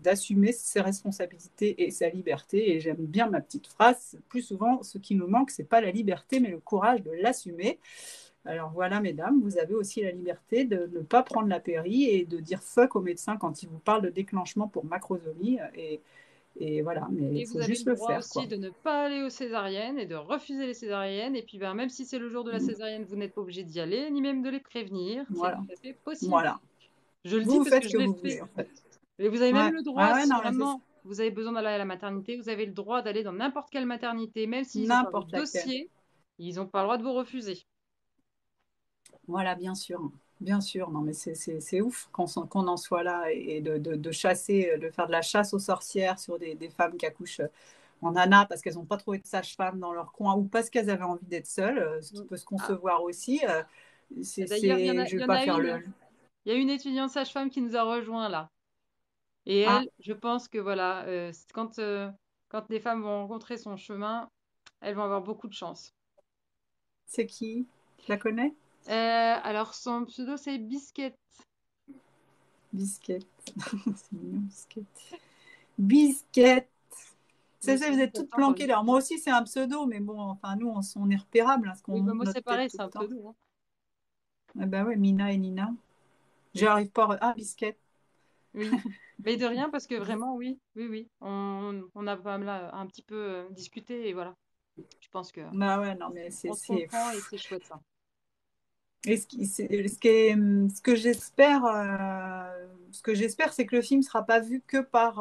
d'assumer ses responsabilités et sa liberté. Et j'aime bien ma petite phrase, plus souvent, ce qui nous manque, c'est pas la liberté, mais le courage de l'assumer. Alors voilà, mesdames, vous avez aussi la liberté de ne pas prendre la péri et de dire fuck au médecin quand il vous parle de déclenchement pour macrosomie. Et voilà, mais il Et vous faut avez juste le le droit faire, aussi quoi. de ne pas aller aux césariennes et de refuser les césariennes. Et puis, ben, même si c'est le jour de la césarienne, vous n'êtes pas obligé d'y aller, ni même de les prévenir. C'est Voilà, tout à fait possible. voilà. Je le Vous, dis vous parce faites que ce je que l'ai vous fait. voulez, en fait. Et vous avez même Ouais, le droit, ouais, ouais, si non, mais vraiment vous avez besoin d'aller à la maternité, vous avez le droit d'aller dans n'importe quelle maternité, même s'ils n'ont pas votre n'importe laquelle. dossier, ils n'ont pas le droit de vous refuser. Voilà, bien sûr. Bien sûr, non, mais c'est ouf qu'on en soit là et de chasser, de faire de la chasse aux sorcières sur des femmes qui accouchent en ANA parce qu'elles n'ont pas trouvé de sage-femme dans leur coin ou parce qu'elles avaient envie d'être seules, ce qui Mm. peut se Ah, concevoir aussi. d'ailleurs, Je il vais y en pas a faire une. le. Il y a une étudiante sage-femme qui nous a rejoint là. Et Ah, elle, je pense que voilà, quand les femmes vont rencontrer son chemin, elles vont avoir beaucoup de chance. c'est qui? Tu la connais? Alors, son pseudo, c'est Biscuit. Bisquette. C'est mignon, Bisquette. Bisquette. Mais Vous sinon, êtes ça toutes tente, planquées. Biscuit. Alors, moi aussi, c'est un pseudo, mais bon, enfin, nous, on est repérables parce qu'on Oui, bah, monte moi, c'est notre tête pareil, tout c'est le un temps. pseudo, hein. Eh ben ouais, Mina et Nina. J'arrive pas. Ah, Bisquette. Oui. Mais de rien, parce que vraiment, oui, oui, oui. On a pas mal un petit peu discuté et voilà. Je pense que Bah ouais, non, mais on se comprend et c'est chouette ça. Et ce que j'espère, c'est que le film sera pas vu que par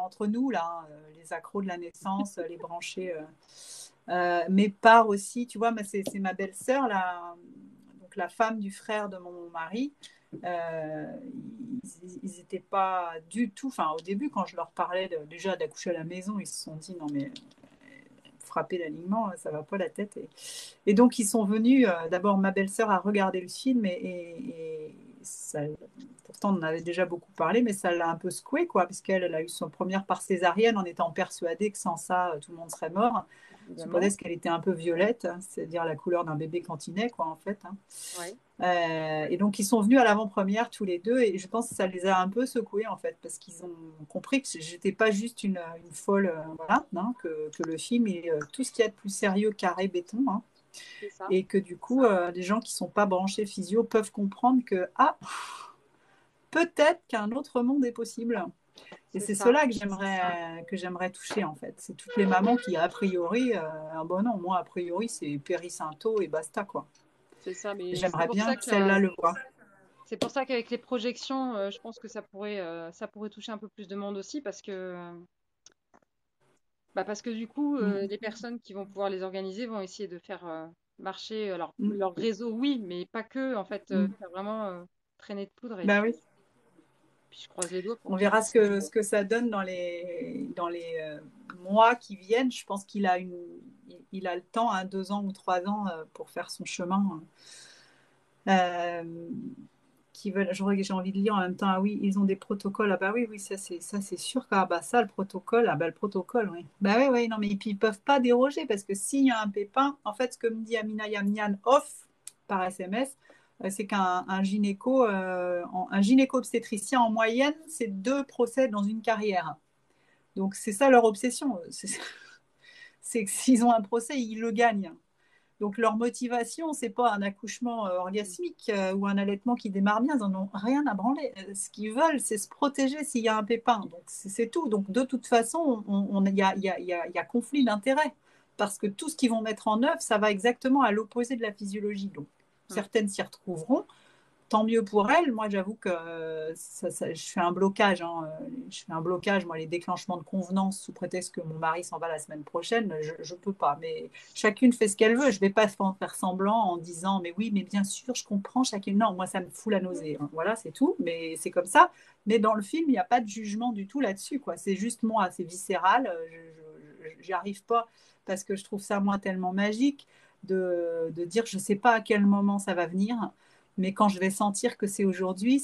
entre nous là, hein, les accros de la naissance, les branchés, mais par aussi, tu vois, c'est ma belle-sœur là, donc la femme du frère de mon mari. Euh, ils n'étaient pas du tout, enfin au début quand je leur parlais déjà d'accoucher à la maison, ils se sont dit non mais frapper l'alignement, ça va pas la tête. Et donc, ils sont venus. D'abord, ma belle-sœur a regardé le film et ça, pourtant, on en avait déjà beaucoup parlé, mais ça l'a un peu secoué, quoi, parce qu'elle elle a eu son première par césarienne en étant persuadée que sans ça, tout le monde serait mort. Sous Évidemment. prétexte qu'elle était un peu violette, hein, c'est-à-dire la couleur d'un bébé quand il naît, quoi, en fait, hein. Ouais. Et donc, ils sont venus à l'avant-première tous les deux, et je pense que ça les a un peu secoués, en fait, parce qu'ils ont compris que j'étais pas juste une folle, voilà, hein, que le film, il est tout ce qu'il y a de plus sérieux, carré, béton, hein, C'est ça. et que du coup, les gens qui sont pas branchés physio peuvent comprendre que, ah, peut-être qu'un autre monde est possible. Et C'est c'est ça. cela que j'aimerais toucher, en fait. C'est toutes les mamans qui, a priori, bon non, moi, a priori, c'est péri-synto et basta, quoi. C'est ça. Mais c'est J'aimerais pour bien ça que que celle-là le voit. c'est pour ça qu'avec les projections, je pense que ça pourrait toucher un peu plus de monde aussi parce que du coup, Mm. les personnes qui vont pouvoir les organiser vont essayer de faire marcher alors, Mm. leur réseau, oui, mais pas que, en fait, Mm. faire vraiment traîner de poudre. Et Ben oui. puis je croise les doigts pour On qu'il. verra ce que ça donne dans les mois qui viennent. Je pense il a le temps, hein, 2 ans ou 3 ans, pour faire son chemin. Euh, j'ai envie de lire en même temps, ah oui, ils ont des protocoles. Ah bah oui, oui, ça c'est sûr. Ah bah ça, le protocole, ah bah le protocole, oui. Bah oui, oui, non, mais puis, ils peuvent pas déroger parce que s'il y a un pépin, en fait, ce que me dit Amina Yamnian off par SMS, c'est qu'un gynéco, un gynéco-obstétricien en moyenne, c'est 2 procès dans une carrière. Donc c'est ça leur obsession. C'est que s'ils ont un procès, ils le gagnent. Donc leur motivation, c'est pas un accouchement orgasmique ou un allaitement qui démarre bien, ils n'en ont rien à branler. Ce qu'ils veulent, c'est se protéger s'il y a un pépin. Donc c'est tout. Donc de toute façon, il y a conflit d'intérêts. parce que tout ce qu'ils vont mettre en œuvre, ça va exactement à l'opposé de la physiologie. Donc, Mm. certaines s'y retrouveront, tant mieux pour elle. Moi, j'avoue que je fais un blocage. Hein. Je fais un blocage, moi, les déclenchements de convenance sous prétexte que mon mari s'en va la semaine prochaine, je ne peux pas. Mais chacune fait ce qu'elle veut. Je ne vais pas faire semblant en disant, mais oui, mais bien sûr, je comprends chacune. Non, moi, ça me fout la nausée. Hein. Voilà, c'est tout. Mais c'est comme ça. Mais dans le film, il n'y a pas de jugement du tout là-dessus. Quoi. C'est juste moi, c'est viscéral. J'y arrive pas parce que je trouve ça, moi, tellement magique de dire, je ne sais pas à quel moment ça va venir. Mais quand je vais sentir que c'est aujourd'hui,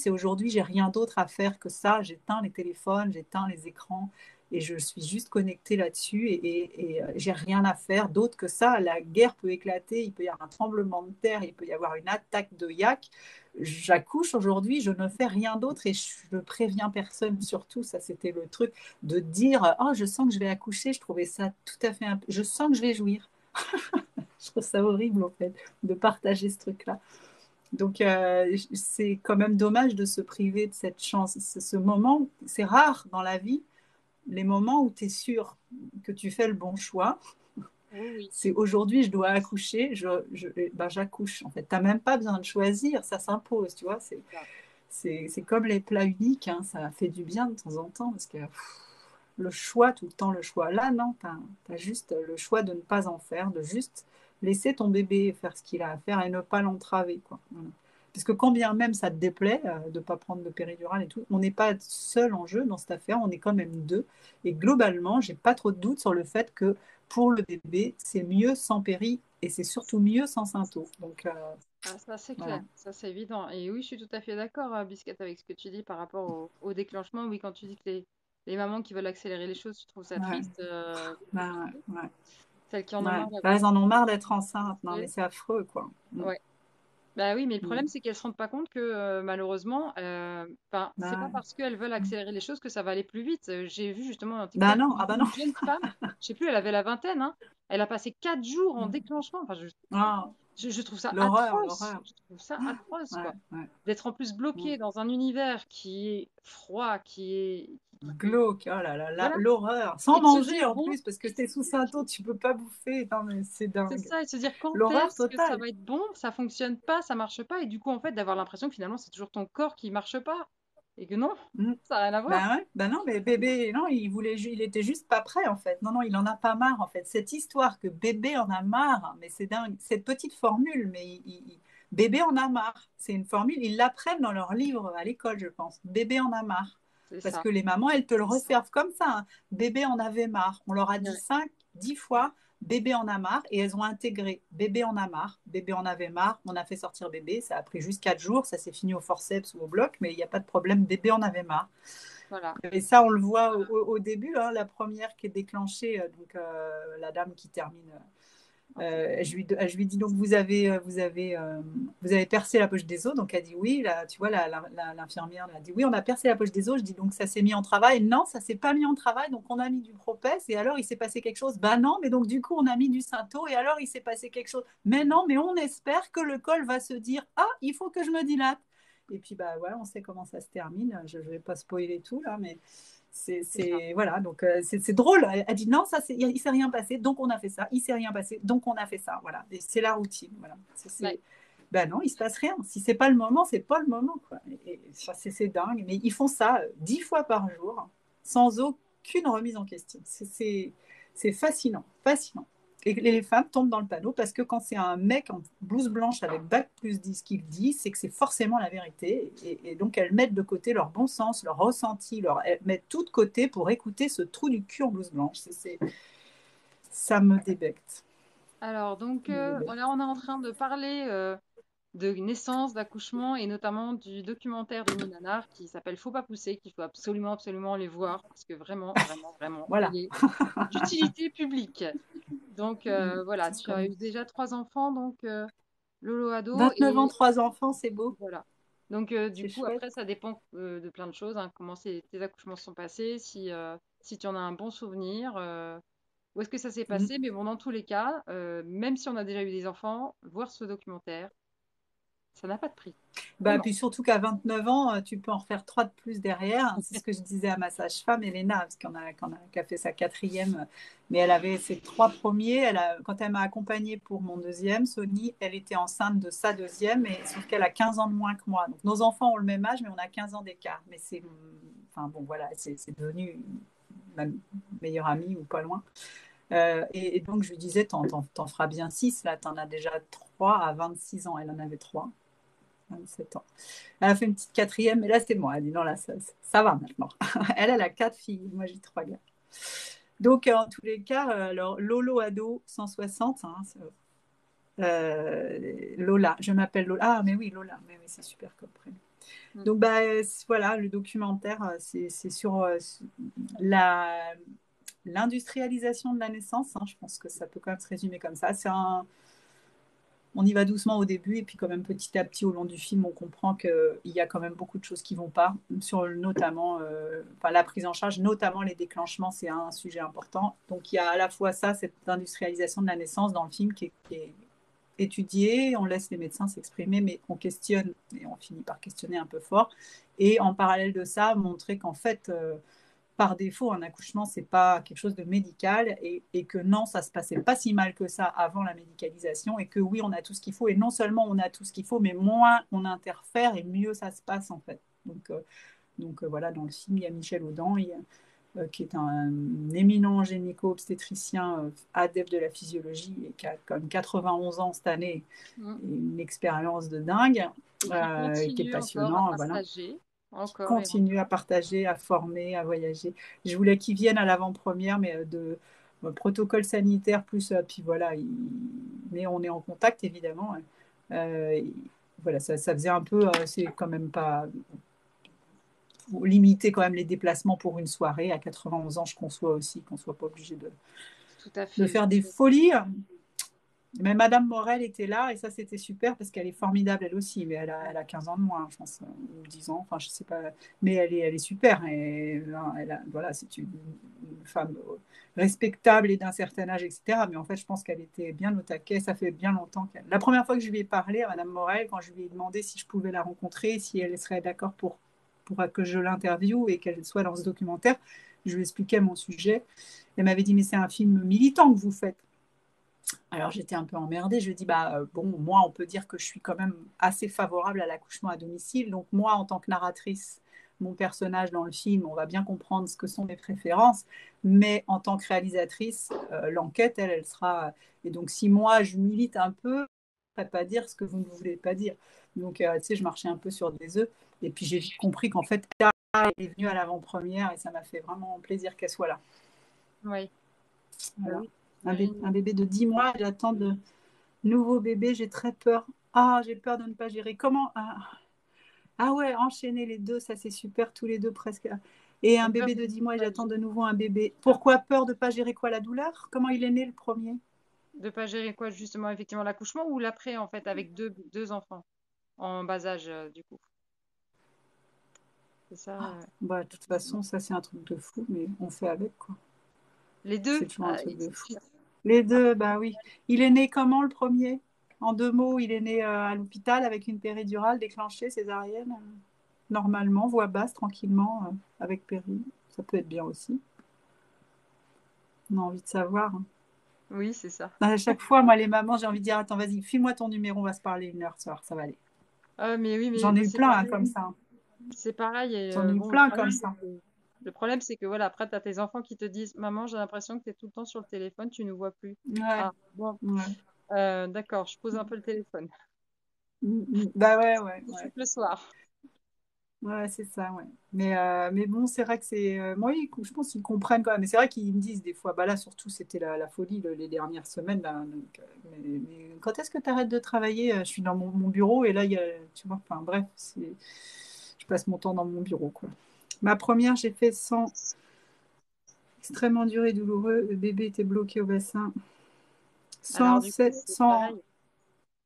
j'ai rien d'autre à faire que ça. J'éteins les téléphones, j'éteins les écrans et je suis juste connectée là-dessus et j'ai rien à faire d'autre que ça. La guerre peut éclater, il peut y avoir un tremblement de terre, il peut y avoir une attaque de yak. J'accouche aujourd'hui, je ne fais rien d'autre et je ne préviens personne surtout. Ça, c'était le truc de dire, oh, je sens que je vais accoucher. Je trouvais ça tout à fait... Je sens que je vais jouir. Je trouve ça horrible, en fait, de partager ce truc-là. Donc, c'est quand même dommage de se priver de cette chance. Ce moment, c'est rare dans la vie, les moments où tu es sûr que tu fais le bon choix. Oui, oui. C'est aujourd'hui, je dois accoucher, ben, j'accouche. En fait, tu n'as même pas besoin de choisir, ça s'impose, tu vois. C'est comme les plats uniques, hein, ça fait du bien de temps en temps, parce que le choix, tout le temps le choix. Là, non, tu as juste le choix de ne pas en faire, de juste laisser ton bébé faire ce qu'il a à faire et ne pas l'entraver, quoi. Voilà. Parce que quand bien même ça te déplaît de ne pas prendre de péridurale et tout, on n'est pas seul en jeu dans cette affaire, on est quand même deux. Et globalement, j'ai pas trop de doute sur le fait que pour le bébé, c'est mieux sans péri et c'est surtout mieux sans symptômes. Donc Ah, ça, c'est clair, voilà. ça, c'est évident. Et oui, je suis tout à fait d'accord, Biscuit, avec ce que tu dis par rapport au déclenchement. Oui, quand tu dis que les mamans qui veulent accélérer les choses, je trouve ça Ouais, triste. ben, ouais, Celles qui en ont ouais. marre Là, d'accoucher. elles en ont marre d'être enceintes. Non, mais c'est affreux, quoi. Mm, Ouais. Bah oui, mais le mm. problème, c'est qu'elles se rendent pas compte que malheureusement, c'est pas Ben, parce qu'elles veulent accélérer les choses que ça va aller plus vite. J'ai vu justement un ben TikTok non, ah ben non. une jeune femme, je sais plus, elle avait la vingtaine, hein, elle a passé 4 jours en Mm. déclenchement. Enfin, Ah, je trouve ça l'horreur, atroce. l'horreur. Je trouve ça atroce, Ouais, quoi. ouais. D'être en plus Mm. bloqué dans un univers qui est froid, Glauque, oh là là, voilà, l'horreur. et Sans de se manger dire en bon, plus, parce que t'es sous Saint-Eau, tu peux pas bouffer. Non, mais c'est c'est dingue. ça, et de se dire quand L'horreur est-ce que ça totale. va être bon, ça fonctionne pas, ça marche pas, et du coup en fait d'avoir l'impression que finalement c'est toujours ton corps qui marche pas, et que non, Mm. ça n'a rien à voir. Ben ouais, ben non, mais bébé, non, il était juste pas prêt en fait. Non, non, il en a pas marre en fait. Cette histoire que bébé en a marre, mais c'est dingue. Cette petite formule, mais bébé en a marre. C'est une formule, ils l'apprennent dans leur livre à l'école, je pense. Bébé en a marre. C'est Parce ça. que les mamans, elles te le reservent comme ça. Hein. Bébé en avait marre. On leur a dit Ouais. 5, 10 fois, bébé en a marre, et elles ont intégré. Bébé en a marre, bébé en avait marre, on a fait sortir bébé, ça a pris juste 4 jours, ça s'est fini au forceps ou au bloc, mais il n'y a pas de problème, bébé en avait marre. Voilà. Et ça, on le voit au début, hein, la première qui est déclenchée, donc la dame qui termine. Je lui dis donc vous avez percé la poche des os, donc elle dit oui. Là, tu vois, l'infirmière a dit oui, on a percé la poche des os. Je dis donc ça s'est mis en travail. Non, ça s'est pas mis en travail, donc on a mis du propès et alors il s'est passé quelque chose. Ben non, mais donc du coup on a mis du Synto et alors il s'est passé quelque chose. Mais non, mais on espère que le col va se dire ah il faut que je me dilate. Et puis bah ouais, on sait comment ça se termine. Je ne vais pas spoiler tout là, mais C'est ça. voilà, donc c'est drôle. Elle dit non, ça il s'est rien passé, donc on a fait ça. Il s'est rien passé, donc on a fait ça. Voilà, et c'est la routine. Voilà, Ouais. ben non, il se passe rien. Si c'est pas le moment, c'est pas le moment. Quoi. C'est dingue, mais ils font ça 10 fois par jour, sans aucune remise en question. C'est fascinant, fascinant. Et les femmes tombent dans le panneau parce que quand c'est un mec en blouse blanche avec bac plus 10 qui le dit, c'est que c'est forcément la vérité. Et donc elles mettent de côté leur bon sens, leur ressenti, elles mettent tout de côté pour écouter ce trou du cul en blouse blanche. Ça me débecte. Alors, donc, Me là, débecte. on est en train de parler de naissance, d'accouchement et notamment du documentaire de Nina Nanar qui s'appelle Faut pas pousser, qu'il faut absolument, absolument les voir parce que vraiment, vraiment, vraiment, Voilà. il est d'utilité publique. Donc, voilà, C'est tu as comme eu déjà 3 enfants, donc Lolo ado, 29 ans, et 3 enfants, c'est beau. voilà. Donc, du C'est coup, chouette. après, ça dépend de plein de choses, hein, comment tes accouchements se sont passés, si tu en as un bon souvenir. Où est-ce que ça s'est Mm. passé? Mais bon, dans tous les cas, même si on a déjà eu des enfants, voir ce documentaire, Ça n'a pas de prix. Bah, puis surtout qu'à 29 ans, tu peux en refaire 3 de plus derrière. C'est ce que je disais à ma sage-femme, Elena, parce qu'elle a fait sa quatrième. Mais elle avait ses 3 premiers. Quand elle m'a accompagnée pour mon deuxième, Sony, elle était enceinte de sa deuxième, sauf qu'elle a 15 ans de moins que moi. Donc nos enfants ont le même âge, mais on a 15 ans d'écart. Mais enfin bon, voilà, c'est devenu ma meilleure amie ou pas loin. Et donc je lui disais, t'en feras bien 6, là, t'en as déjà 3 à 26 ans. Elle en avait 3. 27 ans. Elle a fait une petite quatrième, mais là, c'est moi. Elle dit non, là, ça va maintenant. Elle a 4 filles. Moi, j'ai 3 gars. Donc, en tous les cas, alors, Lolo ado 160. Hein, Lola, je m'appelle Lola. Ah, mais oui, Lola. Mais oui, c'est super comme prénom. Donc, bah, voilà, le documentaire, c'est sur l'industrialisation de la naissance. Hein, je pense que ça peut quand même se résumer comme ça. On y va doucement au début et puis quand même petit à petit au long du film, on comprend qu'il y a quand même beaucoup de choses qui vont pas, sur notamment la prise en charge, notamment les déclenchements, c'est un sujet important. Donc il y a à la fois ça, cette industrialisation de la naissance dans le film qui est étudiée, on laisse les médecins s'exprimer, mais on questionne et on finit par questionner un peu fort. Et en parallèle de ça, montrer qu'en fait, par défaut, un accouchement, c'est pas quelque chose de médical et que non, ça se passait pas si mal que ça avant la médicalisation et que oui, on a tout ce qu'il faut et non seulement on a tout ce qu'il faut, mais moins on interfère et mieux ça se passe en fait. Donc voilà, dans le film, il y a Michel Audin, qui est un éminent gynéco-obstétricien adepte de la physiologie et qui a comme 91 ans cette année, une expérience de dingue, Et qui qui est continue encore à passionnant. Voilà, partager, encore et continue à encore. partager, à former, à voyager. Je voulais qu'ils viennent à l'avant-première, mais de protocole sanitaire plus, puis voilà, mais on est en contact évidemment. Euh, voilà, ça faisait un peu, c'est quand même pas limiter quand même les déplacements pour une soirée. À 91 ans, je conçois aussi qu'on soit pas obligé Tout à de fait. faire des folies. Mais Madame Morel était là et ça c'était super parce qu'elle est formidable elle aussi, mais elle a 15 ans de moins, je pense, ou 10 ans, enfin je sais pas, mais elle est super. Et voilà, c'est une femme respectable et d'un certain âge, etc. Mais en fait, je pense qu'elle était bien au taquet, ça fait bien longtemps qu'elle. La première fois que je lui ai parlé à Madame Morel, quand je lui ai demandé si je pouvais la rencontrer, si elle serait d'accord pour que je l'interviewe et qu'elle soit dans ce documentaire, je lui expliquais mon sujet. Elle m'avait dit, mais c'est un film militant que vous faites. Alors j'étais un peu emmerdée, je lui ai dit, bon, moi on peut dire que je suis quand même assez favorable à l'accouchement à domicile, donc moi en tant que narratrice, mon personnage dans le film, on va bien comprendre ce que sont mes préférences, mais en tant que réalisatrice, l'enquête, elle sera... Et donc si moi je milite un peu, je ne pourrais pas dire ce que vous ne voulez pas dire. Donc tu sais, je marchais un peu sur des œufs, et puis j'ai vite compris qu'en fait, elle est venue à l'avant-première, et ça m'a fait vraiment plaisir qu'elle soit là. Oui. Voilà. Oui. Un bébé de 10 mois, j'attends de nouveau bébé, j'ai très peur. Ah, j'ai peur de ne pas gérer. Comment ah ouais, enchaîner les deux, ça c'est super, tous les deux presque. Et un J'ai peur bébé de de ne 10 mois et pas j'attends de nouveau un bébé. Pourquoi peur de ne pas gérer quoi, la douleur? Comment il est né le premier? pas gérer quoi, justement, effectivement, l'accouchement ou l'après, en fait, avec deux enfants en bas âge, du coup. C'est ça. Bah, de toute façon, ça c'est un truc de fou, mais on fait avec quoi. Les C'est deux, toujours un truc de c'est fou. sûr. Les deux, bah oui. Il est né comment le premier? En 2 mots, il est né à l'hôpital avec une péridurale déclenchée, césarienne. Normalement, voix basse, tranquillement, avec péri. Ça peut être bien aussi. On a envie de savoir. Hein. Oui, c'est ça. À chaque fois, moi, les mamans, j'ai envie de dire, attends, vas-y, file-moi ton numéro, on va se parler 1 heure ce soir, ça va aller. Ah, mais oui, J'en ai eu c'est plein hein, pareil. comme ça. C'est pareil. Et J'en ai eu bon, plein comme ça. le problème, c'est que voilà, après, tu as tes enfants qui te disent, Maman, j'ai l'impression que tu es tout le temps sur le téléphone, tu ne vois plus. Ouais, Ah, bon, ouais. d'accord, je pose un peu le téléphone. Bah ouais, ouais, Je ouais. le soir. Ouais, c'est ça, ouais. Mais bon, c'est vrai que c'est. Moi, je pense qu'ils comprennent quand même. Mais c'est vrai qu'ils me disent des fois, bah là, surtout, c'était la folie les dernières semaines. Là, donc, mais quand est-ce que tu arrêtes de travailler? Je suis dans mon bureau et là, il y a, tu vois, enfin bref, je passe mon temps dans mon bureau, quoi. Ma première, j'ai fait sans extrêmement dur et douloureux. Le bébé était bloqué au bassin. Alors, Sans, du coup, c'est sans, pareil.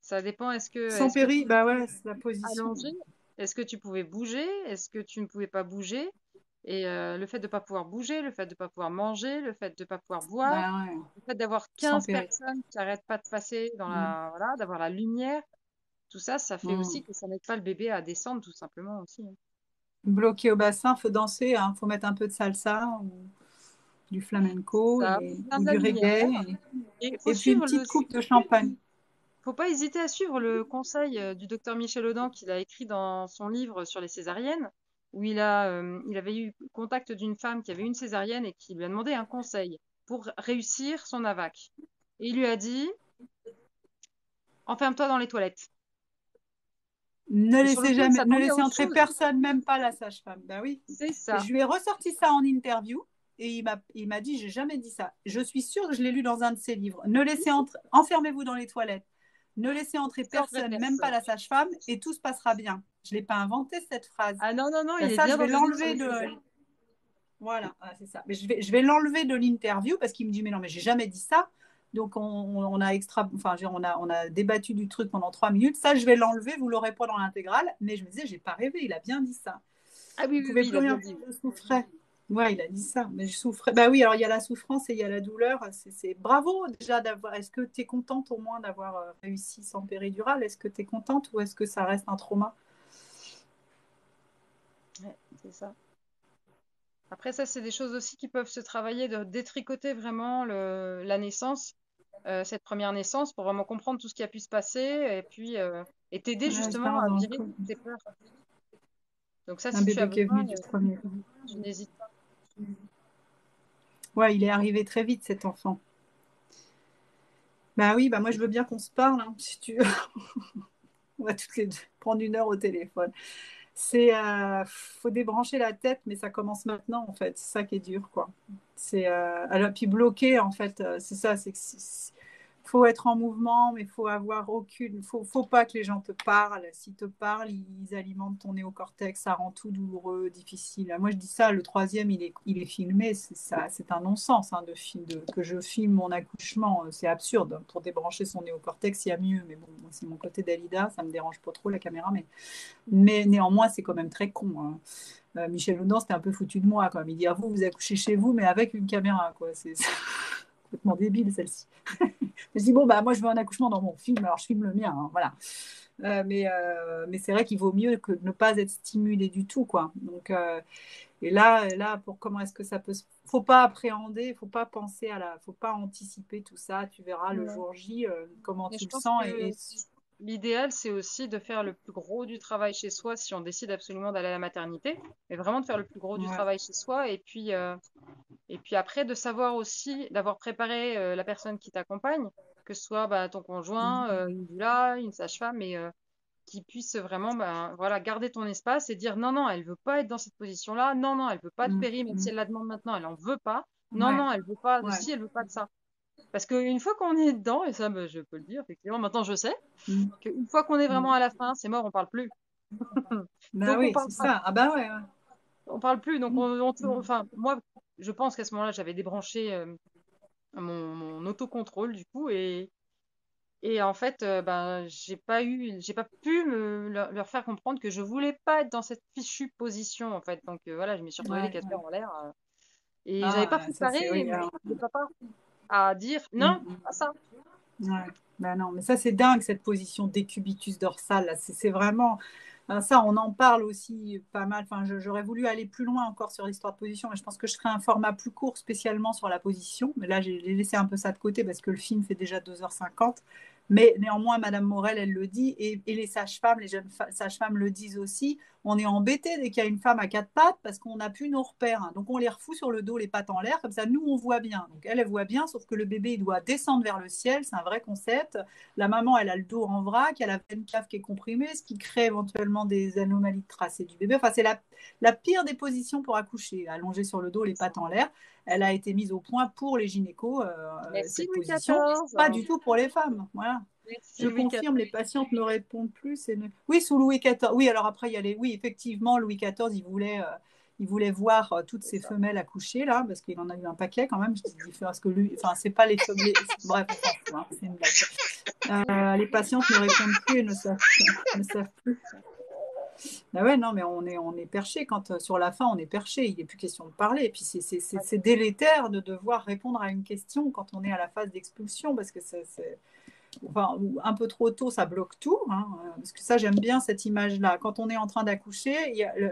Ça dépend, sans péri, bah ouais, c'est la position. allongé? Est-ce que tu pouvais bouger? Est-ce que tu ne pouvais pas bouger? Et le fait de ne pas pouvoir bouger, le fait de ne pas pouvoir manger, le fait de ne pas pouvoir boire, Bah ouais, le fait d'avoir sans 15 péri. personnes qui n'arrêtent pas de passer Mm. voilà, d'avoir la lumière. tout ça, ça fait aussi que ça n'aide pas le bébé à descendre tout simplement aussi, hein. Bloqué au bassin, faut danser, hein, faut mettre un peu de salsa ou du flamenco Ça, ou plein de la du lumière. reggae Et il faut et puis une suivre le petite coupe de champagne. faut pas hésiter à suivre le conseil du docteur Michel Audin qu'il a écrit dans son livre sur les césariennes, où il avait eu contact d'une femme qui avait une césarienne et qui lui a demandé un conseil pour réussir son AVAC. Et il lui a dit, enferme-toi dans les toilettes. Et sur le coup, elle Ne s'attendait à laissez autre entrer chose. personne, même pas la sage-femme. Ben oui. C'est Et ça. je lui ai ressorti ça en interview et il m'a dit, j'ai jamais dit ça. Je suis sûre que je l'ai lu dans un de ses livres. Ne laissez entrer, enfermez-vous dans les toilettes. Ne laissez entrer Sans vraie personne, même pas personne. la sage-femme, et tout se passera bien. Je l'ai pas inventé cette phrase. Ah non, non, non, Ben il est ça, bien je dans vais le livre sur l'enlever les de. césariennes. Voilà, ah, c'est ça. Mais je vais l'enlever de l'interview parce qu'il me dit, mais non, mais j'ai jamais dit ça. Donc on a enfin, on a débattu du truc pendant 3 minutes. Ça, je vais l'enlever, vous l'aurez pas dans l'intégrale. Mais je me disais, j'ai pas rêvé, il a bien dit ça. Ah oui, Je oui, pouvais oui, il plus a bien rien dit. faire, je souffrais. Ouais, il a dit ça, mais je souffrais. Bah oui, alors il y a la souffrance et il y a la douleur. Bravo déjà d'avoir. Est-ce que tu es contente au moins d'avoir réussi sans péridurale? Est-ce que tu es contente ou est-ce que ça reste un trauma? Ouais, c'est ça. Après, ça, c'est des choses aussi qui peuvent se travailler, de détricoter vraiment la naissance, cette première naissance, pour vraiment comprendre tout ce qui a pu se passer, et puis et t'aider Ouais, je justement parle à dans virer toutes tes peurs. Donc ça, un si tu as bébé qui est besoin, venu du premier coup. tu n'hésites pas. Ouais, il est arrivé très vite cet enfant. Bah oui, bah moi je veux bien qu'on se parle, hein, si tu veux. On va toutes les deux prendre 1 heure au téléphone. Faut débrancher la tête, mais ça commence maintenant en fait. C'est ça qui est dur, quoi. Alors puis bloqué en fait, c'est ça. Faut être en mouvement, mais faut pas que les gens te parlent. S'ils te parlent, ils alimentent ton néocortex, ça rend tout douloureux, difficile. Moi je dis ça, le troisième, il est filmé, c'est un non-sens hein, que je filme mon accouchement, c'est absurde. Pour débrancher son néocortex, il y a mieux, mais bon, c'est mon côté Dalida, ça me dérange pas trop la caméra, mais néanmoins, c'est quand même très con, hein. Michel Audin, c'était un peu foutu de moi, quand même. Il dit, ah, vous accouchez chez vous, mais avec une caméra, quoi. C'est complètement débile, celle-ci. Je dis, bon, bah, moi, je veux un accouchement dans mon film, alors je filme le mien, hein, voilà. Mais c'est vrai qu'il vaut mieux que ne pas être stimulé du tout, quoi. Donc, et là, pour comment est-ce que ça peut faut pas appréhender, faut pas penser faut pas anticiper tout ça. Tu verras le Non. jour J comment Mais tu je le pense sens que l'idéal, c'est aussi de faire le plus gros du travail chez soi si on décide absolument d'aller à la maternité, mais vraiment de faire le plus gros du ouais. travail chez soi, et puis après de savoir aussi, d'avoir préparé la personne qui t'accompagne, que ce soit bah, ton conjoint, une doula, une sage-femme, et qui puisse vraiment bah, voilà, garder ton espace et dire non, non, elle veut pas être dans cette position-là, non, non, elle veut pas de Mm, péri, même si mm. elle la demande maintenant, elle en veut pas, non, Ouais, non, elle veut pas de ouais. ci, elle veut pas de ça. Parce qu'une fois qu'on est dedans, et ça bah, je peux le dire, effectivement, maintenant je sais, Mm, qu'une fois qu'on est vraiment mm. à la fin, c'est mort, on parle plus. Ben Donc on oui, parle c'est pas, ça. Ah ben ouais, ouais. on parle plus. Donc Mm, mm. enfin, moi, je pense qu'à ce moment-là, j'avais débranché mon autocontrôle du coup, et en fait, ben, j'ai pas pu leur faire comprendre que je voulais pas être dans cette fichue position en fait. Donc voilà, je me suis retrouvée les Ouais, 4 heures ouais. en l'air, et j'avais pas Ah, ça préparé c'est oui. le papa à dire Mm, non, pas ça. ouais. Ben non, mais ça c'est dingue cette position décubitus dorsale. Là. C'est vraiment ça. On en parle aussi pas mal. Enfin, j'aurais voulu aller plus loin encore sur l'histoire de position, mais je pense que je ferai un format plus court spécialement sur la position. Mais là, j'ai laissé un peu ça de côté parce que le film fait déjà 2h50. Mais néanmoins, Madame Morel, elle le dit, et les sages-femmes, les jeunes sages-femmes le disent aussi. On est embêté dès qu'il y a une femme à 4 pattes parce qu'on n'a plus nos repères, hein. Donc on les refout sur le dos, les pattes en l'air, comme ça nous on voit bien. Donc elle voit bien, sauf que le bébé il doit descendre vers le ciel, c'est un vrai concept. La maman elle a le dos en vrac, elle a la veine cave qui est comprimée, ce qui crée éventuellement des anomalies de tracé du bébé. Enfin c'est la pire des positions pour accoucher, allongée sur le dos, les pattes en l'air. Elle a été mise au point pour les gynécos, Merci cette Louis position, XIV. pas du tout pour les femmes. Voilà. Merci Je Louis confirme, XIV. les patientes me répondent plus. Oui, sous Louis XIV. Oui, alors après, il y a les. Oui, effectivement, Louis XIV, il voulait voir toutes C'est ces ça. femelles accoucher, là, parce qu'il en a eu un paquet quand même. Je dis, parce que lui. Enfin, c'est pas les femelles. Bref, on s'en fout, hein, c'est une blague. Les patientes ne répondent plus et ne savent plus. Ben ouais, non, mais on est perché. Quand sur la fin, on est perché. Il n'est plus question de parler. Et puis, c'est délétère de devoir répondre à une question quand on est à la phase d'expulsion, parce que enfin, ou un peu trop tôt, ça bloque tout. Hein, parce que ça, j'aime bien cette image-là. Quand on est en train d'accoucher,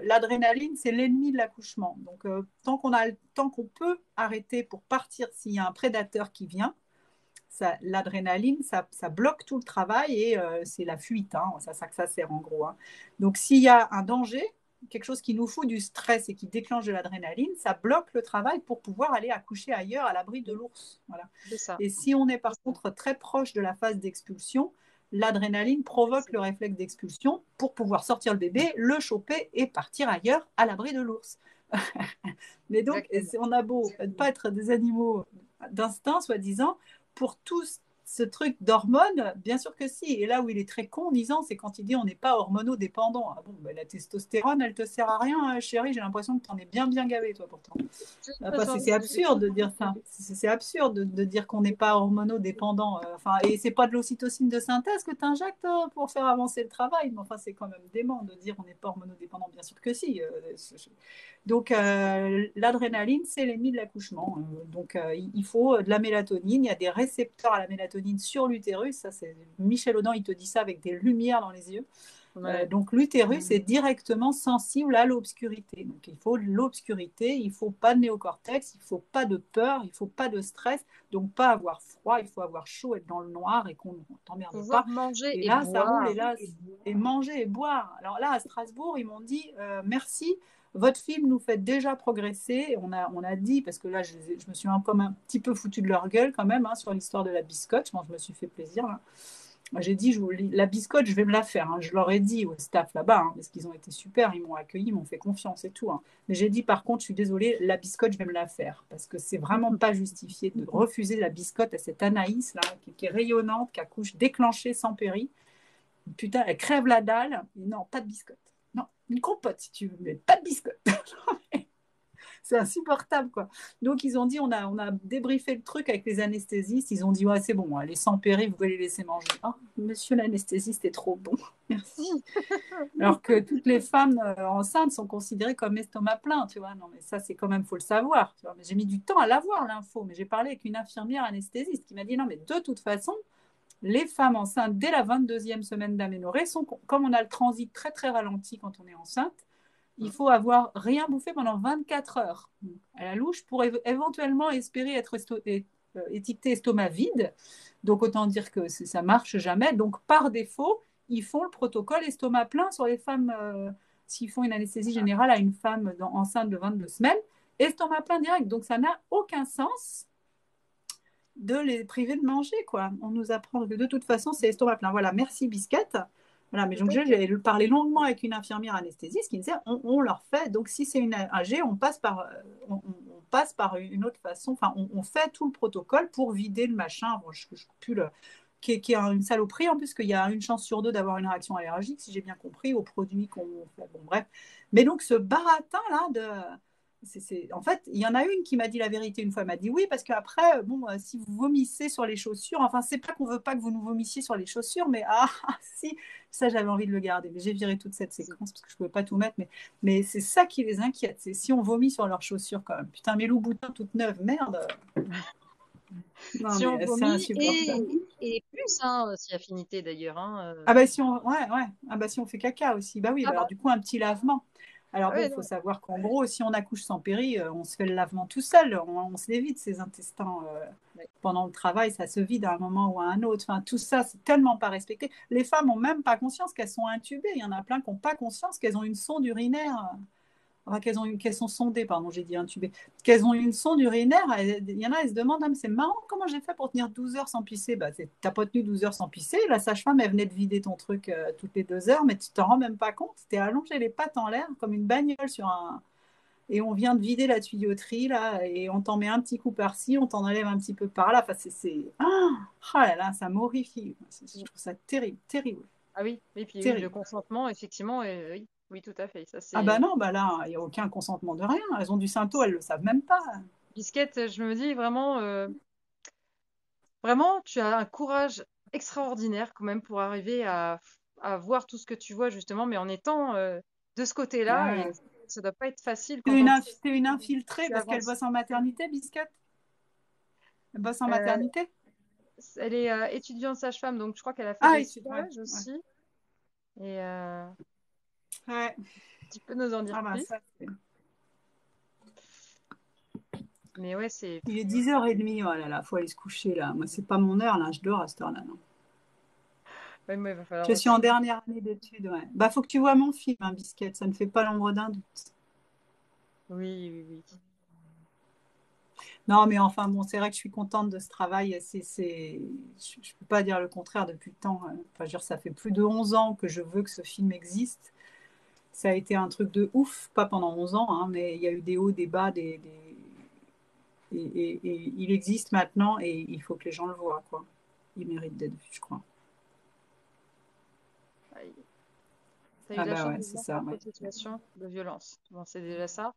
l'adrénaline, c'est l'ennemi de l'accouchement. Donc, tant qu'on peut arrêter pour partir s'il y a un prédateur qui vient, l'adrénaline, ça bloque tout le travail et c'est la fuite. Hein, ça que ça sert en gros. Hein. Donc, s'il y a un danger, quelque chose qui nous fout du stress et qui déclenche de l'adrénaline, ça bloque le travail pour pouvoir aller accoucher ailleurs à l'abri de l'ours. Voilà. C'est ça. Et si on est par contre très proche de la phase d'expulsion, l'adrénaline provoque le réflexe d'expulsion pour pouvoir sortir le bébé, le choper et partir ailleurs à l'abri de l'ours. Mais donc, on a beau ne pas être des animaux d'instinct, soi-disant, pour tous ce truc d'hormones, bien sûr que si. Et là où il est très con, disant, c'est quand il dit on n'est pas hormonodépendant. Ah bon, la testostérone, elle te sert à rien, hein, chérie. J'ai l'impression que tu en es bien, bien gavé, toi, pourtant. C'est absurde de dire ça. C'est absurde de dire qu'on n'est pas hormonodépendant. Et c'est pas de l'ocytocine de synthèse que tu injectes pour faire avancer le travail. Mais enfin, c'est quand même dément de dire qu'on n'est pas hormonodépendant. Bien sûr que si. Donc, l'adrénaline, c'est l'ennemi de l'accouchement. Donc, il faut de la mélatonine. Il y a des récepteurs à la mélatonine sur l'utérus. Ça, c'est Michel Audin, il te dit ça avec des lumières dans les yeux. Donc, l'utérus est directement sensible à l'obscurité. Donc, il faut de l'obscurité, il ne faut pas de néocortex, il ne faut pas de peur, il ne faut pas de stress. Donc, pas avoir froid, il faut avoir chaud, être dans le noir et qu'on ne t'emmerde pas. Manger Et et là, boire. ça roule, et manger et boire. Alors là, à Strasbourg, ils m'ont dit merci. Votre film nous fait déjà progresser. On a dit, parce que là, je me suis comme un petit peu foutu de leur gueule quand même sur l'histoire de la biscotte. Je me suis fait plaisir. Là. J'ai dit, la biscotte, je vais me la faire. Hein. Je leur ai dit au staff là-bas, parce qu'ils ont été super, ils m'ont accueilli, ils m'ont fait confiance et tout. Mais j'ai dit, par contre, je suis désolée, la biscotte, je vais me la faire. Parce que c'est vraiment pas justifié de refuser la biscotte à cette Anaïs, là, qui est rayonnante, qui accouche déclenchée sans péri. Putain, elle crève la dalle. Non, pas de biscotte. Non, une compote si tu veux, mais pas de biscotte. C'est insupportable, quoi. Donc, ils ont dit, on a débriefé le truc avec les anesthésistes. Ils ont dit, ouais, c'est bon, les sans péri, vous pouvez les laisser manger. Oh, monsieur l'anesthésiste est trop bon. Merci. Alors que toutes les femmes enceintes sont considérées comme estomac plein, tu vois. Non, mais ça, c'est quand même, faut le savoir. Tu vois. Mais j'ai mis du temps à l'avoir, l'info. Mais j'ai parlé avec une infirmière anesthésiste qui m'a dit, non, mais de toute façon, les femmes enceintes dès la 22e semaine d'aménorrhée sont, comme on a le transit très très ralenti quand on est enceinte, il faut avoir rien bouffé pendant 24 heures à la louche pour éventuellement espérer être étiqueté estomac vide. Donc autant dire que ça marche jamais. Donc par défaut, ils font le protocole estomac plein sur les femmes s'ils font une anesthésie générale à une femme enceinte de 22 semaines, estomac plein direct. Donc ça n'a aucun sens de les priver de manger, quoi. On nous apprend que de toute façon, c'est estomac plein. Voilà, merci Bisquette. Voilà, mais donc j'ai parlé longuement avec une infirmière anesthésiste qui me disait on leur fait, donc si c'est une AG, on passe par une autre façon, enfin on fait tout le protocole pour vider le machin, bon, je plus le, qui est une saloperie en plus qu'il y a une chance sur deux d'avoir une réaction allergique, si j'ai bien compris, aux produits qu'on fait. Bon, bref. Mais donc ce baratin là de en fait, il y en a une qui m'a dit la vérité une fois. Elle m'a dit oui, parce qu'après, bon, si vous vomissez sur les chaussures, enfin, c'est pas qu'on veut pas que vous nous vomissiez sur les chaussures, mais si, ça, j'avais envie de le garder. Mais j'ai viré toute cette séquence parce que je pouvais pas tout mettre. Mais c'est ça qui les inquiète. C'est si on vomit sur leurs chaussures quand même. Putain, mes Louboutins toutes neuves, merde. Non, si on vomit et plus, si affinité d'ailleurs. Ah bah si on, ouais. Ah bah si on fait caca aussi. Bah oui, alors du coup, un petit lavement. Alors bon, il faut savoir qu'en gros, si on accouche sans péri, on se fait le lavement tout seul, on se les vide ses intestins pendant le travail, ça se vide à un moment ou à un autre. Enfin, tout ça, c'est tellement pas respecté. Les femmes n'ont même pas conscience qu'elles sont intubées. Il y en a plein qui n'ont pas conscience qu'elles ont une sonde urinaire. Enfin, qu'elles sont sondées, pardon, j'ai dit intubées, qu'elles ont une sonde urinaire, il y en a, elles se demandent, ah, mais c'est marrant, comment j'ai fait pour tenir 12 heures sans pisser? Bah, t'as pas tenu 12 heures sans pisser, la sage-femme, elle venait de vider ton truc toutes les 2 heures, mais tu t'en rends même pas compte, t'es allongé les pattes en l'air, comme une bagnole sur un... Et on vient de vider la tuyauterie, là, et on t'en met un petit coup par-ci, on t'en enlève un petit peu par-là, enfin, oh là là, ça m'horrifie, je trouve ça terrible, terrible. Ah oui, et puis oui, terrible. le consentement, effectivement, oui. Oui, tout à fait. Ça, Ah bah non, bah là, il n'y a aucun consentement de rien. Elles ont du Sainto, elles ne le savent même pas. Bisquette, je me dis vraiment, vraiment, tu as un courage extraordinaire quand même pour arriver à voir tout ce que tu vois justement, mais en étant de ce côté-là, et Ouais. ça doit pas être facile T'es quand une, on t'es une infiltrée tu parce qu'elle avances. bosse en maternité, Biscuit? Elle bosse en Euh, maternité? Elle est étudiante sage-femme, donc je crois qu'elle a fait Ah, des et tu... ouais, stages ouais. aussi. Et Ouais. tu peux nous en dire Ah bah plus. ça, c'est... Mais ouais, c'est. Il est 10h30, oh là là, faut aller se coucher là. Moi, c'est pas mon heure là, je dors à cette heure-là. Non. Ouais, moi, il va falloir Je suis en aussi. dernière année d'études, ouais. Bah, faut que tu vois mon film, hein, Biscuit, ça ne fait pas l'ombre d'un doute. Oui, oui, oui. Non, mais enfin, bon, c'est vrai que je suis contente de ce travail. Je ne peux pas dire le contraire depuis le temps. Enfin, je veux dire, ça fait plus de 11 ans que je veux que ce film existe. Ça a été un truc de ouf, pas pendant 11 ans, hein, mais il y a eu des hauts, des bas, et il existe maintenant et il faut que les gens le voient, quoi. Il mérite d'être vu, je crois. Tu as eu Ah la bah chance ouais, de c'est voir ça, pas trop ouais. de situations de violence. Bon, c'est déjà ça.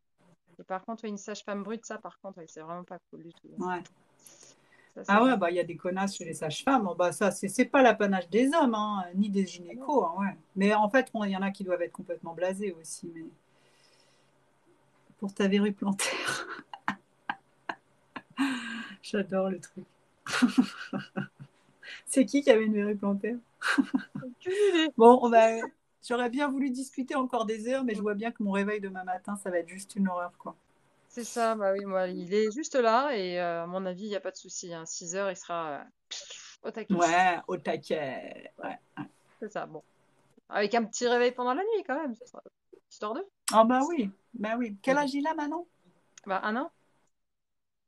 Et par contre, une sage-femme brute, ça, par contre, ouais, c'est vraiment pas cool du tout. Ouais. Ça, c'est Ah ouais, vrai. bah il y a des connasses chez les sages-femmes. Bon, bah ça, c'est pas l'apanage des hommes, hein, ni des Ah non. gynécos, hein, ouais. Mais en fait, bon, il y en a qui doivent être complètement blasés aussi. Mais pour ta verrue plantaire, j'adore le truc. C'est qui avait une verrue plantaire? Aucune idée. Bon, j'aurais bien voulu discuter encore des heures, mais je vois bien que mon réveil demain matin, ça va être juste une horreur, quoi. C'est ça, bah oui, moi, il est juste là et à mon avis, il n'y a pas de souci. Hein. 6 heures, il sera au taquet. Ouais, au taquet. Ouais, Ouais. c'est ça, bon. Avec un petit réveil pendant la nuit, quand même, ce sera histoire d'eux. Ah bah oui, bah oui. Mais Quel bon. âge il a maintenant? Bah, un an,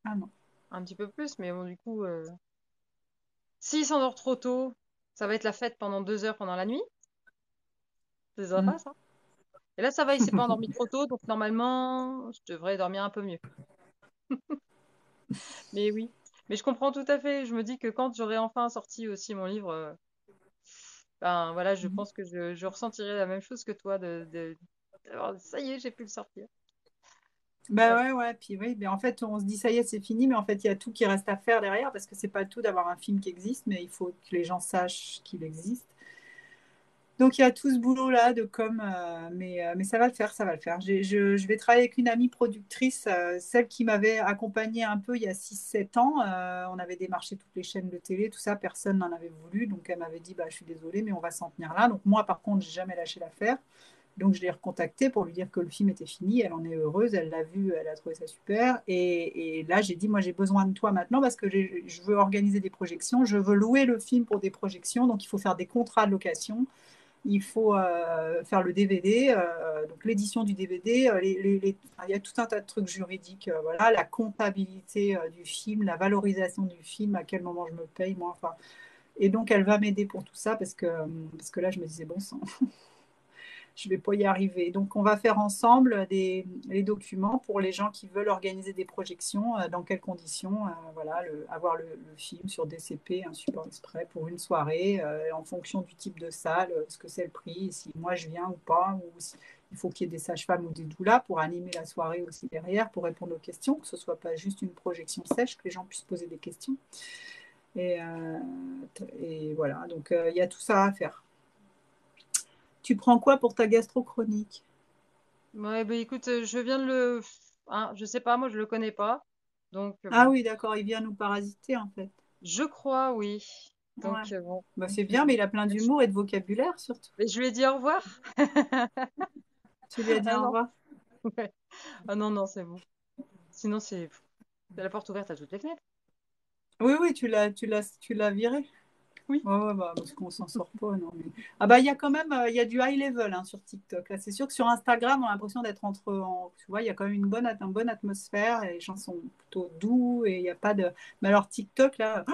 Ah non. un petit peu plus, mais bon, du coup, s'il s'endort trop tôt, ça va être la fête pendant 2 heures pendant la nuit. C'est Mm. sympa, ça. Et là, ça va, il s'est pas endormi trop tôt, donc normalement, je devrais dormir un peu mieux. Mais oui. Mais je comprends tout à fait. Je me dis que quand j'aurai enfin sorti aussi mon livre, ben voilà, je pense que je ressentirai la même chose que toi ça y est, j'ai pu le sortir. Bah Ouais. ouais, ouais. Puis oui, mais en fait, on se dit ça y est, c'est fini, mais en fait, il y a tout qui reste à faire derrière parce que c'est pas tout d'avoir un film qui existe, mais il faut que les gens sachent qu'il existe. Donc il y a tout ce boulot-là de com, mais ça va le faire, ça va le faire. Je vais travailler avec une amie productrice, celle qui m'avait accompagnée un peu il y a 6 7 ans. On avait démarché toutes les chaînes de télé, tout ça, personne n'en avait voulu. Donc elle m'avait dit, bah, je suis désolée, mais on va s'en tenir là. Donc moi, par contre, j'ai jamais lâché l'affaire. Donc je l'ai recontactée pour lui dire que le film était fini. Elle en est heureuse, elle l'a vu, elle a trouvé ça super. Et là, j'ai dit, moi, j'ai besoin de toi maintenant parce que je veux organiser des projections, je veux louer le film pour des projections. Donc il faut faire des contrats de location, il faut faire le DVD, donc l'édition du DVD, il y a tout un tas de trucs juridiques, voilà, la comptabilité du film, la valorisation du film, à quel moment je me paye, moi, enfin. Et donc elle va m'aider pour tout ça parce que là je me disais bon sang, je ne vais pas y arriver. Donc, on va faire ensemble les documents pour les gens qui veulent organiser des projections, dans quelles conditions, voilà, avoir le film sur DCP, un support exprès pour une soirée, en fonction du type de salle, ce que c'est le prix, si moi je viens ou pas, ou si, il faut qu'il y ait des sages-femmes ou des doulas pour animer la soirée aussi derrière, pour répondre aux questions, que ce ne soit pas juste une projection sèche, que les gens puissent poser des questions. Et, euh, et voilà, donc il y a tout ça à faire. Tu prends quoi pour ta gastro chronique? Ouais, bah écoute, je viens de le. Hein, je sais pas, moi je le connais pas. Donc Ah bon. oui, d'accord, il vient nous parasiter en fait. Je crois, oui. Ouais. Donc bon. Bah, c'est bien, mais il a plein d'humour et de vocabulaire surtout. Et je lui ai dit au revoir. Tu lui as dit Ah au non. revoir? Ouais. Ah non, non, c'est bon. Sinon, c'est la porte ouverte à toutes les fenêtres. Oui, oui, tu l'as viré. Oui. Ouais, ouais, bah, parce qu'on s'en sort pas, non. Ah bah il y a quand même, il y a du high level, hein, sur TikTok. Là, c'est sûr que sur Instagram, on a l'impression d'être tu vois, il y a quand même une bonne atmosphère et les gens sont plutôt doux et il n'y a pas de. Mais alors TikTok, là,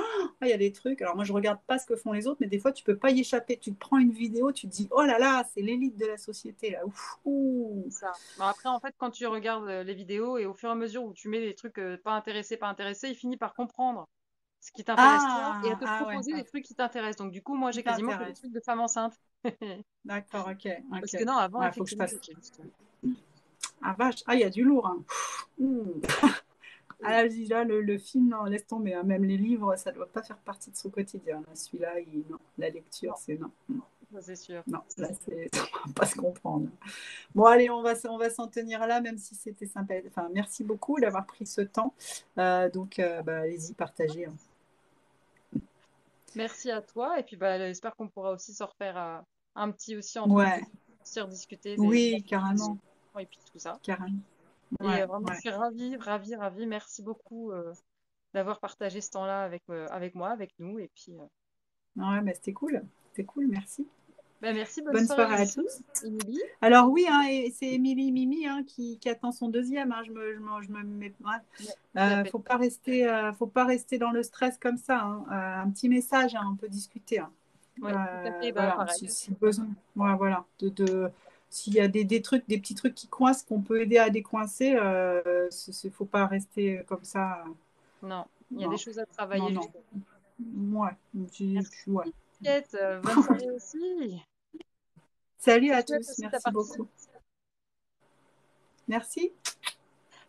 il y a des trucs. Alors moi, je regarde pas ce que font les autres, mais des fois, tu peux pas y échapper. Tu te prends une vidéo, tu te dis, oh là là, c'est l'élite de la société là. Ouf, ouh. C'est ça. Bon, après, en fait, quand tu regardes les vidéos et au fur et à mesure où tu mets des trucs pas intéressés, il finit par comprendre ce qui t'intéresse toi et à Ah, te ah ouais, proposer des ouais. trucs qui t'intéressent. Donc, du coup, moi, Qui j'ai quasiment que des t'intéresse. trucs de femmes enceintes. D'accord, ok, Parce ok. que non, avant, Ouais, faut que je effectivement, fasse. c'était juste. Ah vache, ah, il y a du lourd, hein. Ouh. Ah là, je dis là, le film, non, laisse tomber, hein. Même les livres, ça ne doit pas faire partie de son quotidien, là. Celui-là, non. La lecture, Non, c'est non. Non, ça c'est sûr. non, là, on va pas se comprendre. Bon, allez, on va s'en tenir là, même si c'était sympa. Enfin, merci beaucoup d'avoir pris ce temps. Donc, bah, allez-y, partagez, hein. Merci à toi. Et puis, bah, j'espère qu'on pourra aussi se refaire un petit aussi entre Ouais, copines, se rediscuter oui, des carrément, et puis tout ça. carrément. Et Ouais, vraiment, je ouais. suis ravie, ravie, ravie. Merci beaucoup d'avoir partagé ce temps-là avec moi, avec nous. Et puis, Ouais, mais c'était cool, merci. bah, merci, bonne Bonne soirée soirée à aussi, tous. Émilie. Alors oui, hein, et c'est Émilie Mimi hein, qui attend son deuxième. Hein, je me mets, ouais. Ouais, tout à fait. Faut pas rester dans le stress comme ça. Hein. Un petit message, hein, on peut discuter. Hein. Ouais, tout à fait. Bah, Voilà, pareil. si besoin. Ouais, voilà. S'il y a des trucs, des petits trucs qui coincent, qu'on peut aider à décoincer, faut pas rester comme ça. Non, il y a des Non, choses à non, travailler, non. justement. Ouais, Merci, ouais. Kate. Bonne soirée aussi. Salut C'est à chouette tous, aussi ta merci beaucoup. participation. Merci.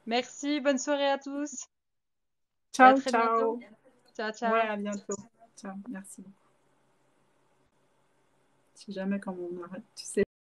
Merci, bonne soirée à tous. Et à Ciao, très bientôt. ciao. Ciao, Ouais, ciao. à bientôt. Ciao, merci. Si jamais quand on arrête, tu sais.